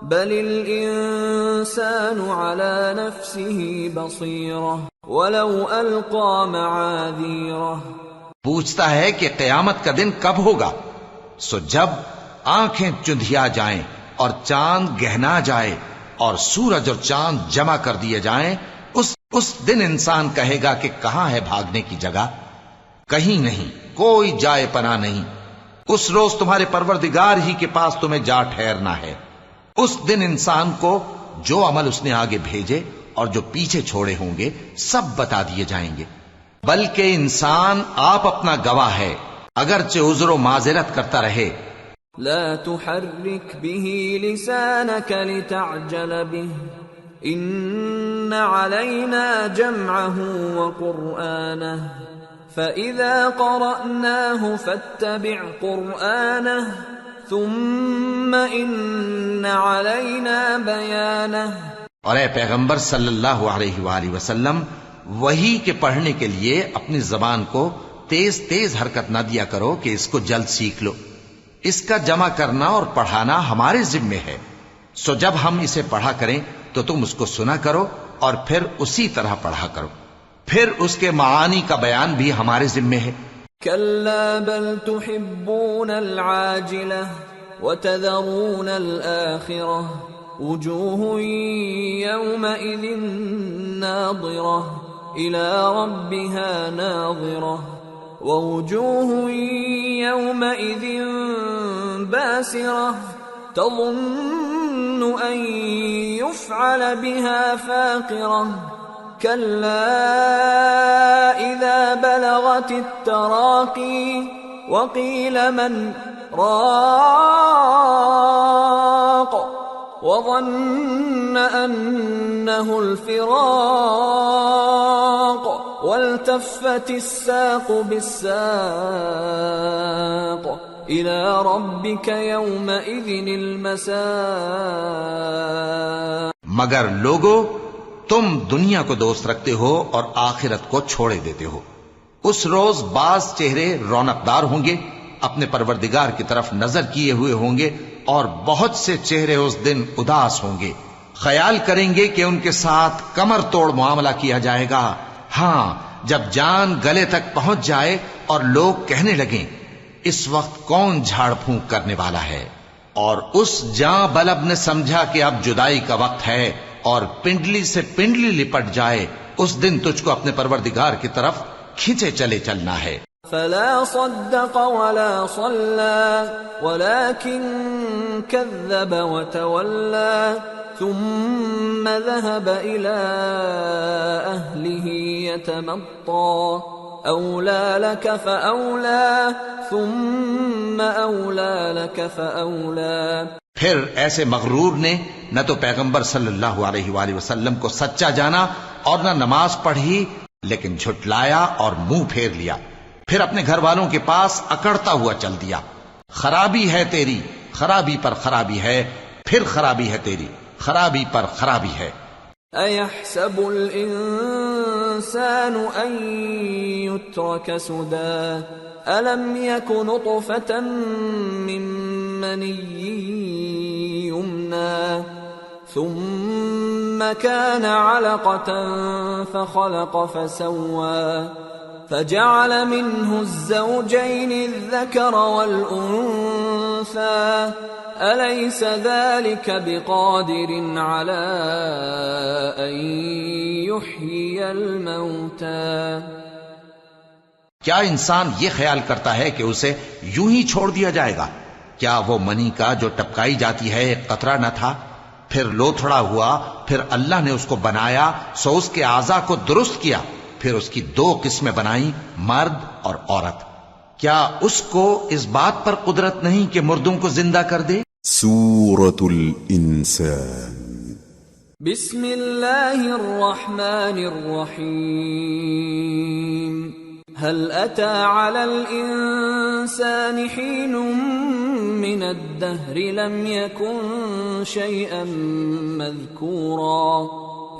بل الإنسان على نفسه بصيرة ولو ألقى معاذيره. پوچھتا ہے کہ قیامت کا دن کب ہوگا؟ سو جب آنکھیں چندھیا جائیں اور چاند گہنا جائے اور سورج اور چاند جمع کر دیے جائیں، اس دن انسان کہے گا کہ کہاں ہے بھاگنے کی جگہ؟ کہیں نہیں، کوئی جائے پناہ نہیں۔ اس روز تمہارے پروردگار ہی کے پاس تمہیں جا ٹھہرنا ہے۔ اس دن انسان کو جو عمل اس نے آگے بھیجے اور جو پیچھے چھوڑے ہوں گے سب بتا دیے جائیں گے، بلکہ انسان آپ اپنا گواہ ہے، اگرچہ عذر و معذرت کرتا رہے۔ لا تحرك به لسانك لتعجل به إن علينا جمعه وقرآنه فإذا قرأناه فاتبع قرآنه ثم إن علينا بيانه۔ اور اے پیغمبر صلی اللہ علیہ وآلہ وسلم، وحی کے پڑھنے کے لیے اپنی زبان کو تیز تیز حرکت نہ دیا کرو کہ اس کو جلد سیکھ لو، اس کا جمع کرنا اور پڑھانا ہمارے ذمے ہے۔ سو جب ہم اسے پڑھا کریں تو تم اس کو سنا کرو اور پھر اسی طرح پڑھا کرو، پھر اس کے معانی کا بیان بھی ہمارے ذمے ہے۔ كلا بل تحبون العاجلة وتذرون الآخرة وجوه يومئذ ناظرة إلى ربها ناظرة ووجوه يومئذ باسرة تظن أن يفعل بها فاقرة كلا إذا بلغت التراقي وقيل من راق وظن أنه الفراق والتفت الساق بالساق إلى ربك يومئذ المساق۔ مگر لوگو، تم دنیا کو دوست رکھتے ہو اور آخرت کو چھوڑے دیتے ہو۔ اس روز بعض چہرے رونقدار ہوں گے، اپنے پروردگار کی طرف نظر کیے ہوئے ہوں گے، اور بہت سے چہرے اس دن اداس ہوں گے، خیال کریں گے کہ ان کے ساتھ کمر توڑ معاملہ کیا جائے گا۔ ہاں، جب جان گلے تک پہنچ جائے اور لوگ کہنے لگیں اس وقت کون جھاڑ پھونک کرنے والا ہے، اور اس جاں بلب نے سمجھا کہ اب جدائی کا وقت ہے اور پنڈلی سے پنڈلی لپٹ جائے، اس دن تجھ کو اپنے پروردگار کی طرف کھینچے چلے چلنا ہے۔ فلا صدق ولا صلى ولكن كذب وتولى ثم ذهب إلى أهله يتمطى أولى لك فأولى ثم أولى لك فأولى۔ پھر ایسے مغرور نے نہ تو پیغمبر صلی اللہ علیہ وآلہ وسلم کو سچا جانا اور نہ نماز پڑھی، لیکن جھٹلایا اور منہ پھیر لیا، پھر اپنے گھر والوں کے پاس اکڑتا ہوا چل دیا۔ خرابی ہے تیری، خرابی پر خرابی ہے، پھر خرابی ہے تیری، خرابی پر خرابی ہے۔ أَيَحْسَبُ الْإِنسَانُ أَن يُتْرَكَ سُدًى أَلَمْ يَكُ نُطْفَةً مِّن مَّنِيٍّ يُمْنَىٰ ثُمَّ كَانَ عَلَقَةً فَخَلَقَ فَسَوَّىٰ فَجَعَلَ مِنْهُ الزَّوْجَيْنِ الذَّكَرَ وَالْأُنثَىٰ أَلَيْسَ ذَلِكَ بِقَادِرٍ عَلَىٰ أَن يُحْيِيَ الْمَوْتَىٰ۔ کیا انسان یہ خیال کرتا ہے کہ اسے یوں ہی چھوڑ دیا جائے گا؟ کیا وہ منی کا جو ٹپکائی جاتی ہے ایک قطرہ نہ تھا، پھر لوتھڑا ہوا، پھر اللہ نے اس کو بنایا، سو اس کے اعضاء کو درست کیا، پھر اس کی دو قسمیں بنائیں، مرد اور عورت۔ کیا اس کو اس بات پر قدرت نہیں کہ مردوں کو زندہ کر دے؟ سورة الإنسان۔ بسم اللہ الرحمن الرحیم۔ هل أتى على الإنسان حين من الدهر لم يكن شيئا مذكورا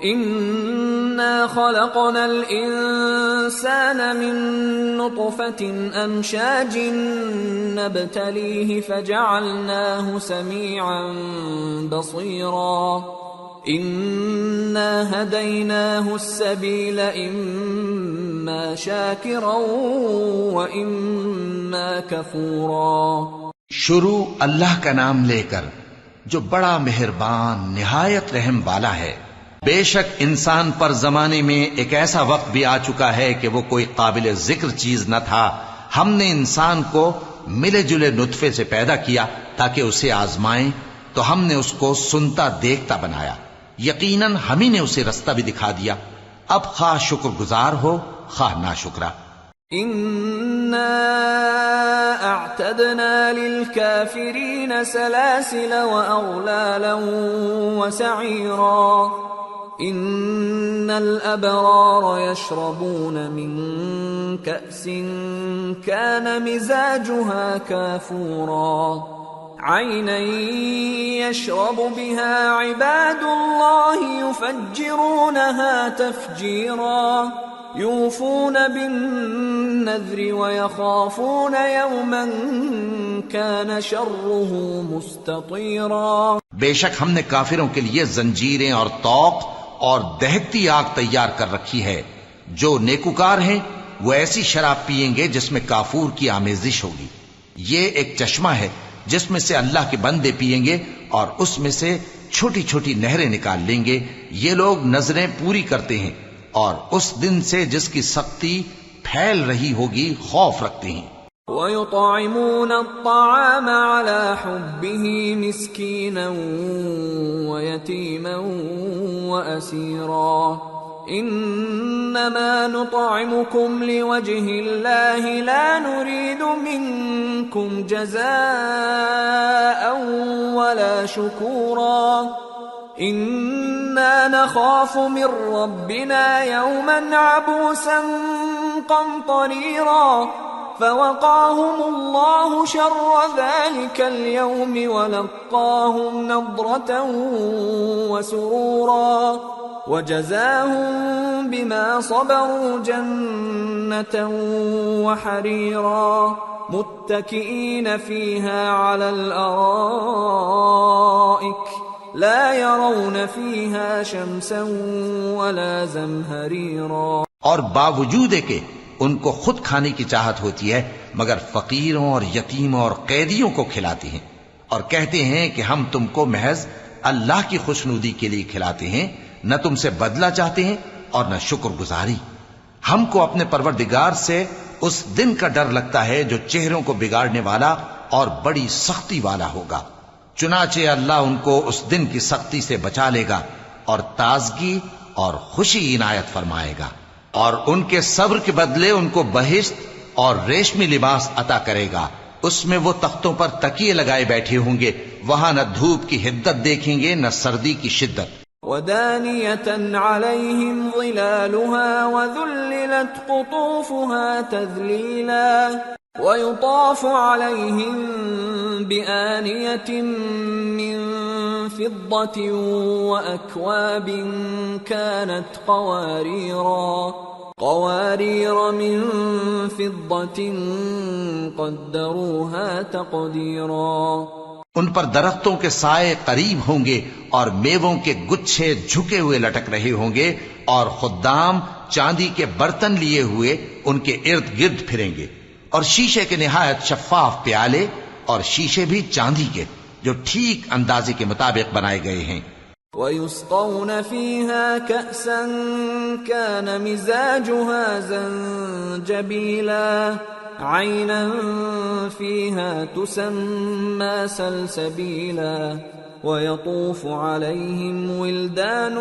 إنا خلقنا الإنسان من نطفة أمشاج نبتليه فجعلناه سميعا بصيرا إنا هديناه السبيل إما شاكرا وإما كفورا. شروع اللہ کا نام لے کر جو بڑا مہربان نہایت رحم والا ہے. بے شک انسان پر زمانے میں ایک ایسا وقت بھی آ چکا ہے کہ وہ کوئی قابل ذکر چیز نہ تھا. ہم نے انسان کو ملے جلے نطفے سے پیدا کیا تاکہ اسے آزمائیں، تو ہم نے اس کو سنتا دیکھتا بنایا. یقیناً ہم ہی نے اسے رستہ بھی دکھا دیا. اب خواہ شکر گزار ہو خواہ ناشکرا. إنا أعتدنا للكافرين سلاسل وأغلالا وسعيرا. إن الأبرار يشربون من كأس كان مزاجها كافورا. عينا يشرب بها عباد الله يفجرونها تفجيرا. يوفون بالنذر ويخافون يوما كان شره مستطيرا. بے شک ہم نے کافروں کے لیے زنجیریں اور طوق اور دہکتی آگ تیار کر رکھی ہے. جو نیکوکار ہیں وہ ایسی شراب پیئیں گے جس میں کافور کی آمیزش ہوگی. یہ ایک چشمہ ہے جس میں سے اللہ کے بندے پیئیں گے اور اس میں سے چھوٹی چھوٹی نہریں نکال لیں گے. یہ لوگ نظریں پوری کرتے ہیں اور اس دن سے جس کی سختی پھیل رہی ہوگی خوف رکھتے ہیں. وَيُطْعِمُونَ الطَّعَامَ عَلَى حُبِّهِ مِسْكِينًا وَيَتِيمًا وَأَسِيرًا. إِنَّمَا نُطْعِمُكُمْ لِوَجْهِ اللَّهِ لَا نُرِيدُ مِنكُمْ جَزَاءً وَلَا شُكُورًا. إِنَّا نَخَافُ مِن رَّبِّنَا يَوْمًا عَبُوسًا قَمْطَرِيرًا. فوقاهم الله شر ذلك اليوم ولقاهم نضرة وسرورا. وجزاهم بما صبروا جنة وحريرا. متكئين فيها على الأرائك لا يرون فيها شمسا ولا زمهريرا. اور باوجود کہ ان کو خود کھانے کی چاہت ہوتی ہے مگر فقیروں اور یتیموں اور قیدیوں کو کھلاتے ہیں اور کہتے ہیں کہ ہم تم کو محض اللہ کی خوشنودی کے لیے کھلاتے ہیں، نہ تم سے بدلہ چاہتے ہیں اور نہ شکر گزاری. ہم کو اپنے پروردگار سے اس دن کا ڈر لگتا ہے جو چہروں کو بگاڑنے والا اور بڑی سختی والا ہوگا. چنانچہ اللہ ان کو اس دن کی سختی سے بچا لے گا اور تازگی اور خوشی عنایت فرمائے گا. اور ان کے صبر کے بدلے ان کو بہشت اور ریشمی لباس عطا کرے گا. اس میں وہ تختوں پر تکیے لگائے بیٹھے ہوں گے. وہاں نہ دھوپ کی حدت دیکھیں گے نہ سردی کی شدت. وَدَانِيَةً عَلَيْهِمْ ظِلَالُهَا وَذُلِّلَتْ قُطُوفُهَا تَذْلِيلًا. وَيُطَافُ عَلَيْهِمْ بِآنِيَةٍ مِّن فِضَّةٍ وَأَكْوَابٍ كَانَتْ قَوَارِيرَ مِن فِضَّةٍ قَدَّرُوهَا تَقْدِيرًا. ان پر درختوں کے سائے قریب ہوں گے اور میووں کے گچھے جھکے ہوئے لٹک رہے ہوں گے اور خدام چاندی کے برتن لیے ہوئے ان کے ارد گرد پھریں گے. اور شیشے کے نہایت شفاف پیالے اور شیشے بھی چاندی کے جو ٹھیک اندازے کے مطابق بنائے گئے ہیں. وَيُسْقَوْنَ فِيهَا كَأْسًا كَانَ مِزَاجُهَا زَنجَبِيلًا. عَيْنًا فِيهَا تُسَمَّى سَلْسَبِيلًا. وَيَطُوفُ عَلَيْهِمْ وِلْدَانٌ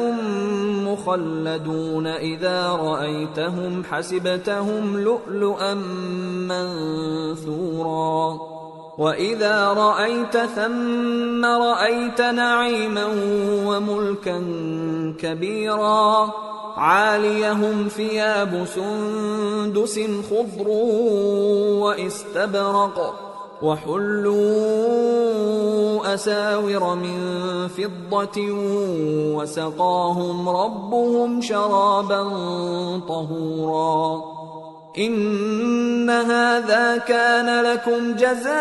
مُخَلَّدُونَ إِذَا رَأَيْتَهُمْ حَسِبْتَهُمْ لُؤْلُؤًا مَّنثُورًا. وَإِذَا رَأَيْتَ ثَمَّ رَأَيْتَ نَعِيمًا وَمُلْكًا كَبِيرًا. عَالِيَهُمْ ثِيَابُ سُندُسٍ خُضْرٌ وَإِسْتَبْرَقٌ وَحُلُّوا أَسَاوِرَ مِن فِضَّةٍ وَسَقَاهُمْ رَبُّهُمْ شَرَابًا طَهُورًا. إن هذا كان لكم جزاء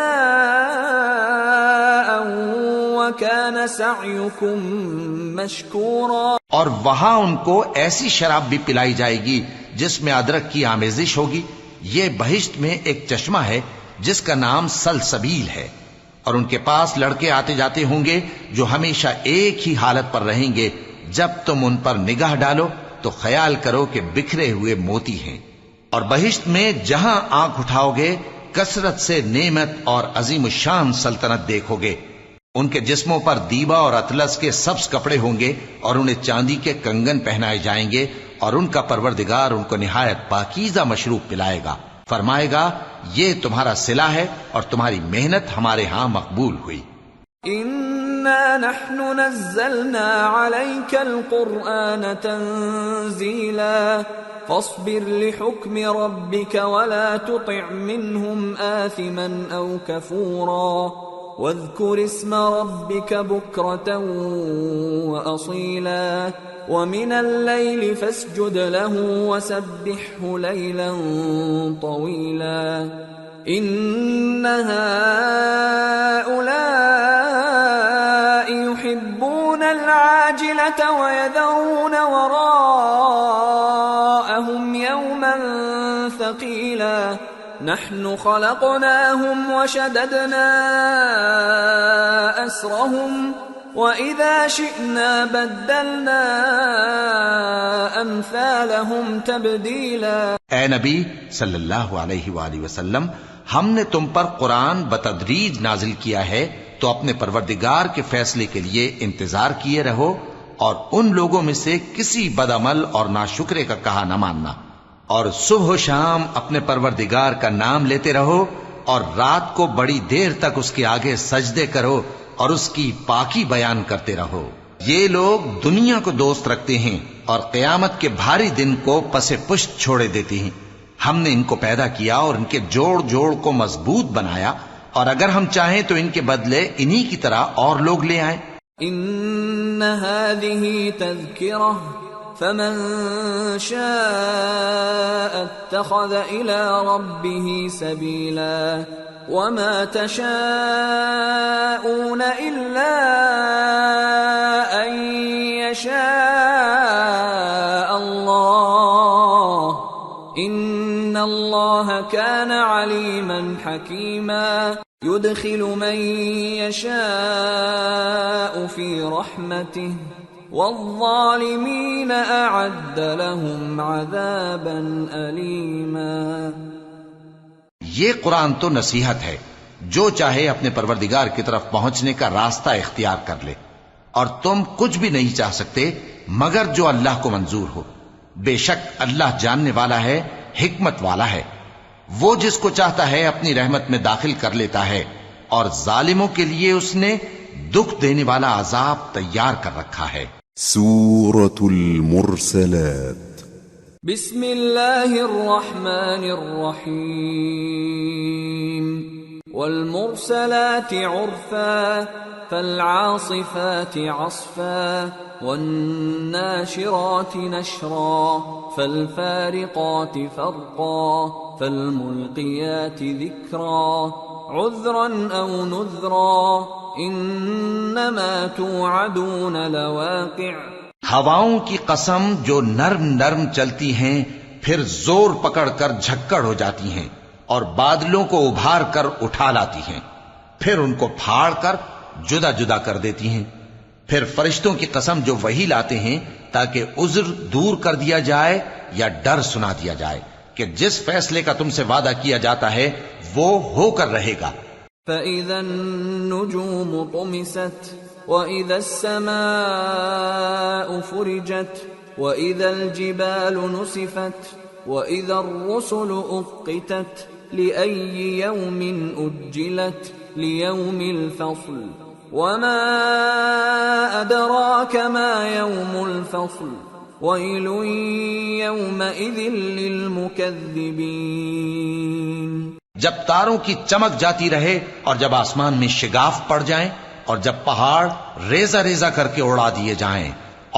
وكان سعيكم مشكورا. اور وہاں ان کو ایسی شراب بھی پلائی جائے گی جس میں ادرک کی آمیزش ہوگی. یہ بہشت میں ایک چشمہ ہے جس کا نام سلسبیل ہے، اور ان کے پاس لڑکے آتے جاتے ہوں گے جو ہمیشہ ایک ہی حالت پر رہیں گے. جب تم ان پر نگاہ ڈالو تو خیال کرو کہ بکھرے ہوئے موتی ہیں. اور بہشت میں جہاں آنکھ اٹھاؤ گے کثرت سے نعمت اور عظیم الشان سلطنت دیکھو گے. ان کے جسموں پر دیبا اور اطلس کے سبز کپڑے ہوں گے اور انہیں چاندی کے کنگن پہنائے جائیں گے، اور ان کا پروردگار ان کو نہایت پاکیزہ مشروب پلائے گا. فرمائے گا یہ تمہارا صلہ ہے اور تمہاری محنت ہمارے ہاں مقبول ہوئی. إنا نحن نزلنا عليك القرآن تنزيلا فاصبر لحكم ربك ولا تطع منهم آثما أو كفورا واذكر اسم ربك بكرة وأصيلا ومن الليل فاسجد له وسبحه ليلا طويلا إن هؤلاء يحبون العاجلة ويذرون وراءهم يوما ثقيلا نحن خلقناهم وشددنا أسرهم وَإِذَا شِئْنَا بَدَّلْنَا أَمْثَالَهُمْ تَبْدِيلًا. اے نبی صلی اللہ علیہ وآلہ وسلم، ہم نے تم پر قرآن بتدریج نازل کیا ہے، تو اپنے پروردگار کے فیصلے کے لیے انتظار کیے رہو، اور ان لوگوں میں سے کسی بدعمل اور ناشکرے کا کہا نہ ماننا، اور صبح و شام اپنے پروردگار کا نام لیتے رہو، اور رات کو بڑی دیر تک اس کے آگے سجدے کرو اور اس کی پاکی بیان کرتے رہو. یہ لوگ دنیا کو دوست رکھتے ہیں اور قیامت کے بھاری دن کو پس پشت چھوڑے دیتے ہیں. ہم نے ان کو پیدا کیا اور ان کے جوڑ جوڑ کو مضبوط بنایا، اور اگر ہم چاہیں تو ان کے بدلے انہی کی طرح اور لوگ لے آئیں. ان هذه تذکرہ فمن شاء اتخذ الى ربه سبیلا وما تشاءون الا ان يشاء الله ان الله كان عليما حكيما يدخل من يشاء في رحمته والظالمين اعد لهم عذابا اليما. یہ قرآن تو نصیحت ہے، جو چاہے اپنے پروردگار کی طرف پہنچنے کا راستہ اختیار کر لے، اور تم کچھ بھی نہیں چاہ سکتے مگر جو اللہ کو منظور ہو. بے شک اللہ جاننے والا ہے، حکمت والا ہے. وہ جس کو چاہتا ہے اپنی رحمت میں داخل کر لیتا ہے، اور ظالموں کے لیے اس نے دکھ دینے والا عذاب تیار کر رکھا ہے. سورة المرسلات. بسم اللہ الرحمن الرحیم. والمرسلات عرفا فالعاصفات عصفا والناشرات نشرا فالفارقات فرقا فالملقيات ذكرا عذرا أو نذرا إنما توعدون لواقع. ہواؤں کی قسم جو نرم نرم چلتی ہیں پھر زور پکڑ کر جھکڑ ہو جاتی ہیں، اور بادلوں کو ابھار کر اٹھا لاتی ہیں، پھر ان کو پھاڑ کر جدا جدا کر دیتی ہیں. پھر فرشتوں کی قسم جو وحی لاتے ہیں تاکہ عذر دور کر دیا جائے یا ڈر سنا دیا جائے کہ جس فیصلے کا تم سے وعدہ کیا جاتا ہے وہ ہو کر رہے گا. فَإِذَا النُّجُومُ طُمِسَتْ وَإِذَا السَّمَاءُ فُرِجَتْ وَإِذَا الْجِبَالُ نُسِفَتْ وَإِذَا الرُّسُلُ أُقِّتَتْ لِأَيِّ يَوْمٍ أُجِّلَتْ لِيَوْمِ الْفَصْلِ وَمَا أَدْرَاكَ مَا يَوْمُ الْفَصْلِ وَيْلٌ يَوْمَئِذٍ لِّلْمُكَذِّبِينَ. جب تاروں کی چمک جاتی رہے اور جب آسمان میں شگاف پڑ جائیں اور جب پہاڑ ریزہ ریزہ کر کے اڑا دیے جائیں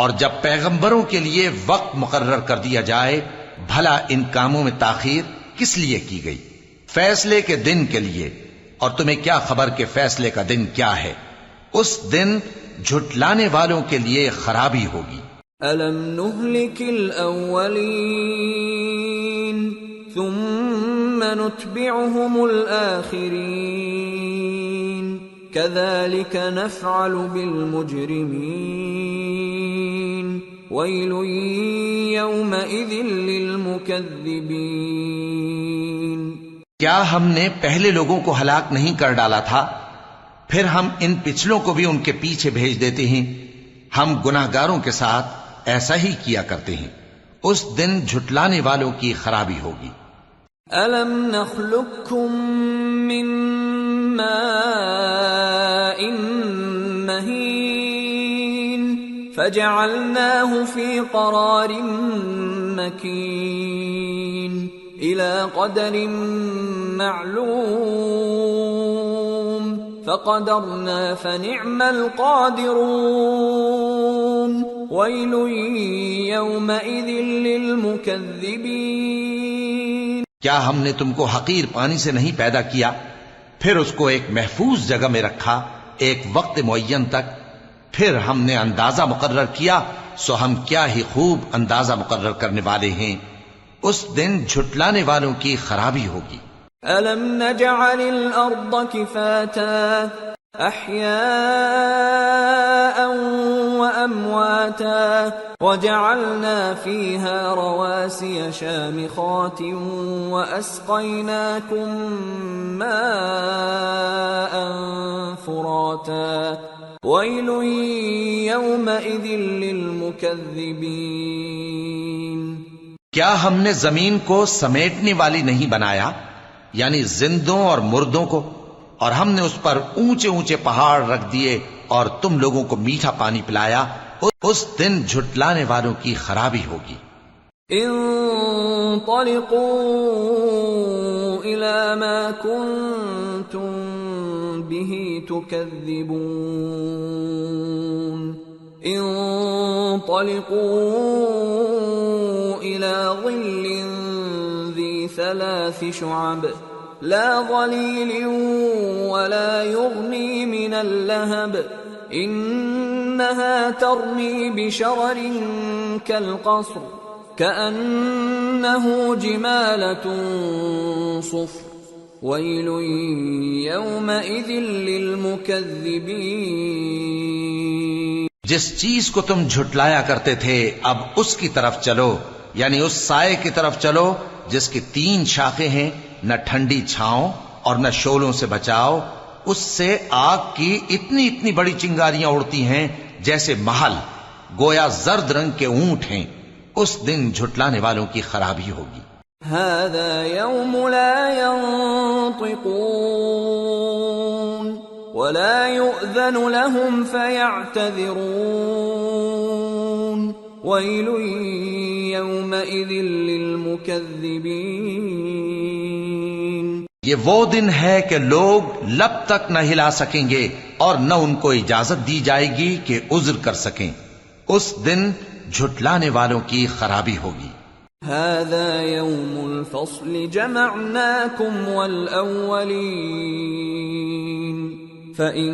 اور جب پیغمبروں کے لیے وقت مقرر کر دیا جائے، بھلا ان کاموں میں تاخیر کس لیے کی گئی؟ فیصلے کے دن کے لیے، اور تمہیں کیا خبر کہ فیصلے کا دن کیا ہے؟ اس دن جھٹلانے والوں کے لیے خرابی ہوگی۔ أَلَمْ نُهْلِكِ الْأَوَّلِينَ ثُمَّ نُتْبِعُهُمُ الْآخِرِينَ كَذَلِكَ نَفْعَلُ بِالْمُجْرِمِينَ وَيْلٌ يَوْمَئِذٍ لِّلْمُكَذِّبِينَ۔ کیا ہم نے پہلے لوگوں کو ہلاک نہیں کر ڈالا تھا؟ پھر ہم ان پچھلوں کو بھی ان کے پیچھے بھیج دیتے ہیں۔ ہم گناہگاروں کے ساتھ ایسا ہی کیا کرتے ہیں۔ اس دن جھٹلانے والوں کی خرابی ہوگی۔ أَلَمْ نَخْلُقكُّم مِّن مَّاءٍ مَّهِينٍ فَجَعَلْنَاهُ فِي قَرَارٍ مَّكِينٍ إِلَى قَدَرٍ مَّعْلُومٍ فَقَدَرْنَا فَنِعْمَ الْقَادِرُونَ وَيْلٌ يَوْمَئِذٍ لِّلْمُكَذِّبِينَ۔ کیا ہم نے تم کو حقیر پانی سے نہیں پیدا کیا، پھر اس کو ایک محفوظ جگہ میں رکھا ایک وقت معین تک، پھر ہم نے اندازہ مقرر کیا، سو ہم کیا ہی خوب اندازہ مقرر کرنے والے ہیں۔ اس دن جھٹلانے والوں کی خرابی ہوگی۔ أَلَمْ نَجْعَلِ الْأَرْضَ كِفَاتًا أَحْيَاءً وَأَمْوَاتًا وَجَعَلْنَا فِيهَا رَوَاسِيَ شَامِخَاتٍ وَأَسْقَيْنَاكُم مَّاءً فُرَاتًا وَيْلٌ يَوْمَئِذٍ لِّلْمُكَذِّبِينَ۔ کیا ہم نے زمین کو سمیٹنے والی نہیں بنایا، یعنی زندوں اور مردوں کو، اور ہم نے اس پر اونچے اونچے پہاڑ رکھ دیے اور تم لوگوں کو میٹھا پانی پلایا۔ اس دن جھٹلانے والوں کی خرابی ہوگی۔ انطلقوا إلى ما كنتم به تكذبون انطلقوا إلى ظل ذي 3 شعب لا ظليل ولا يغني من اللهب إنها ترمي بشرر كالقصر كأنه جمالة صفر ويل يومئذ للمكذبين۔ جس چیز کو تم جھٹلایا کرتے تھے اب اس کی طرف چلو، یعنی اس سائے کی طرف چلو جس کی 3 شاخیں ہیں، نہ ٹھنڈی چھاؤں اور نہ شعلوں سے بچاؤ۔ اس سے آگ کی اتنی اتنی بڑی چنگاریاں اڑتی ہیں جیسے محل، گویا زرد رنگ کے اونٹ ہیں۔ اس دن جھٹلانے والوں کی خرابی ہوگی۔ هذا يوم لا ينطقون ولا يؤذن لهم فيعتذرون ويل يومئذ للمكذبين۔ یہ وہ دن ہے کہ لوگ لب تک نہ ہلا سکیں گے اور نہ ان کو اجازت دی جائے گی کہ عذر کر سکیں۔ اس دن جھٹلانے والوں کی خرابی ہوگی۔ هذا يوم الفصل جمعناكم والأولين فإن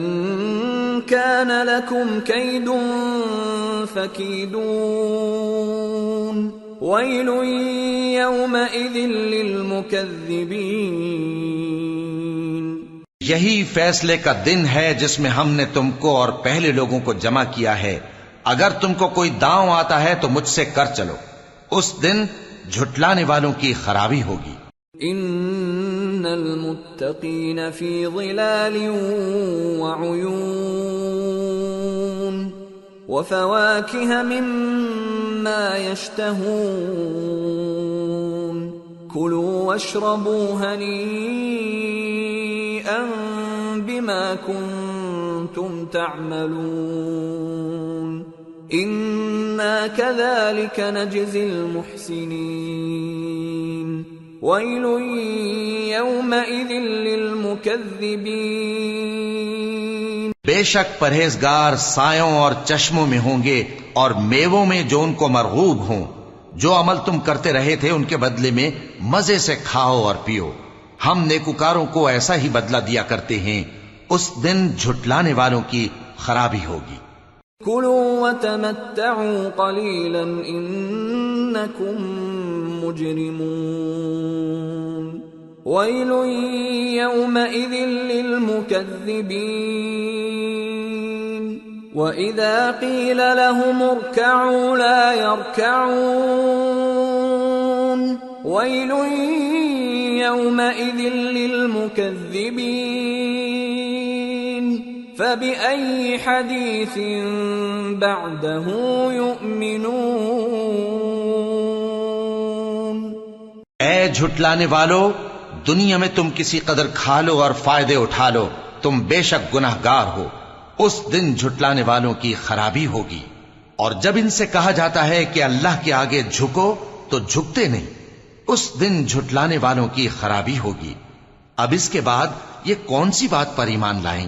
كان لكم كيد فكيدون ويل يومئذ للمكذبين۔ یہی فیصلے کا دن ہے جس میں ہم نے تم کو اور پہلے لوگوں کو جمع کیا ہے۔ اگر تم کو کوئی داؤں آتا ہے تو مجھ سے کر چلو۔ اس دن جھٹلانے والوں کی خرابی ہوگی۔ ان المتقین فی ظلال وعیون وفواکہ مما یشتہون کلوا واشربوا ہنیئا بما کنتم تعملون انا كذلك نجزي المحسنين ويل يومئذ للمكذبين۔ بے شک پرہیزگار سایوں اور چشموں میں ہوں گے اور میووں میں جو ان کو مرغوب ہوں، جو عمل تم کرتے رہے تھے ان کے بدلے میں مزے سے کھاؤ اور پیو، ہم نیکوکاروں کو ایسا ہی بدلہ دیا کرتے ہیں، اس دن جھٹلانے والوں کی خرابی ہوگی۔ كلوا وتمتعوا قليلا إنكم مجرمون ويل يومئذ للمكذبين وإذا قيل لهم اركعوا لا يركعون ويل يومئذ للمكذبين فبأي حديث بعده يؤمنون۔ اے جھٹلانے والو، دنیا میں تم کسی قدر کھا لو اور فائدے اٹھا لو، تم بے شک گناہگار ہو، اس دن جھٹلانے والوں کی خرابی ہوگی۔ اور جب ان سے کہا جاتا ہے کہ اللہ کے آگے جھکو تو جھکتے نہیں، اس دن جھٹلانے والوں کی خرابی ہوگی۔ اب اس کے بعد یہ کون سی بات پر ایمان لائیں گے؟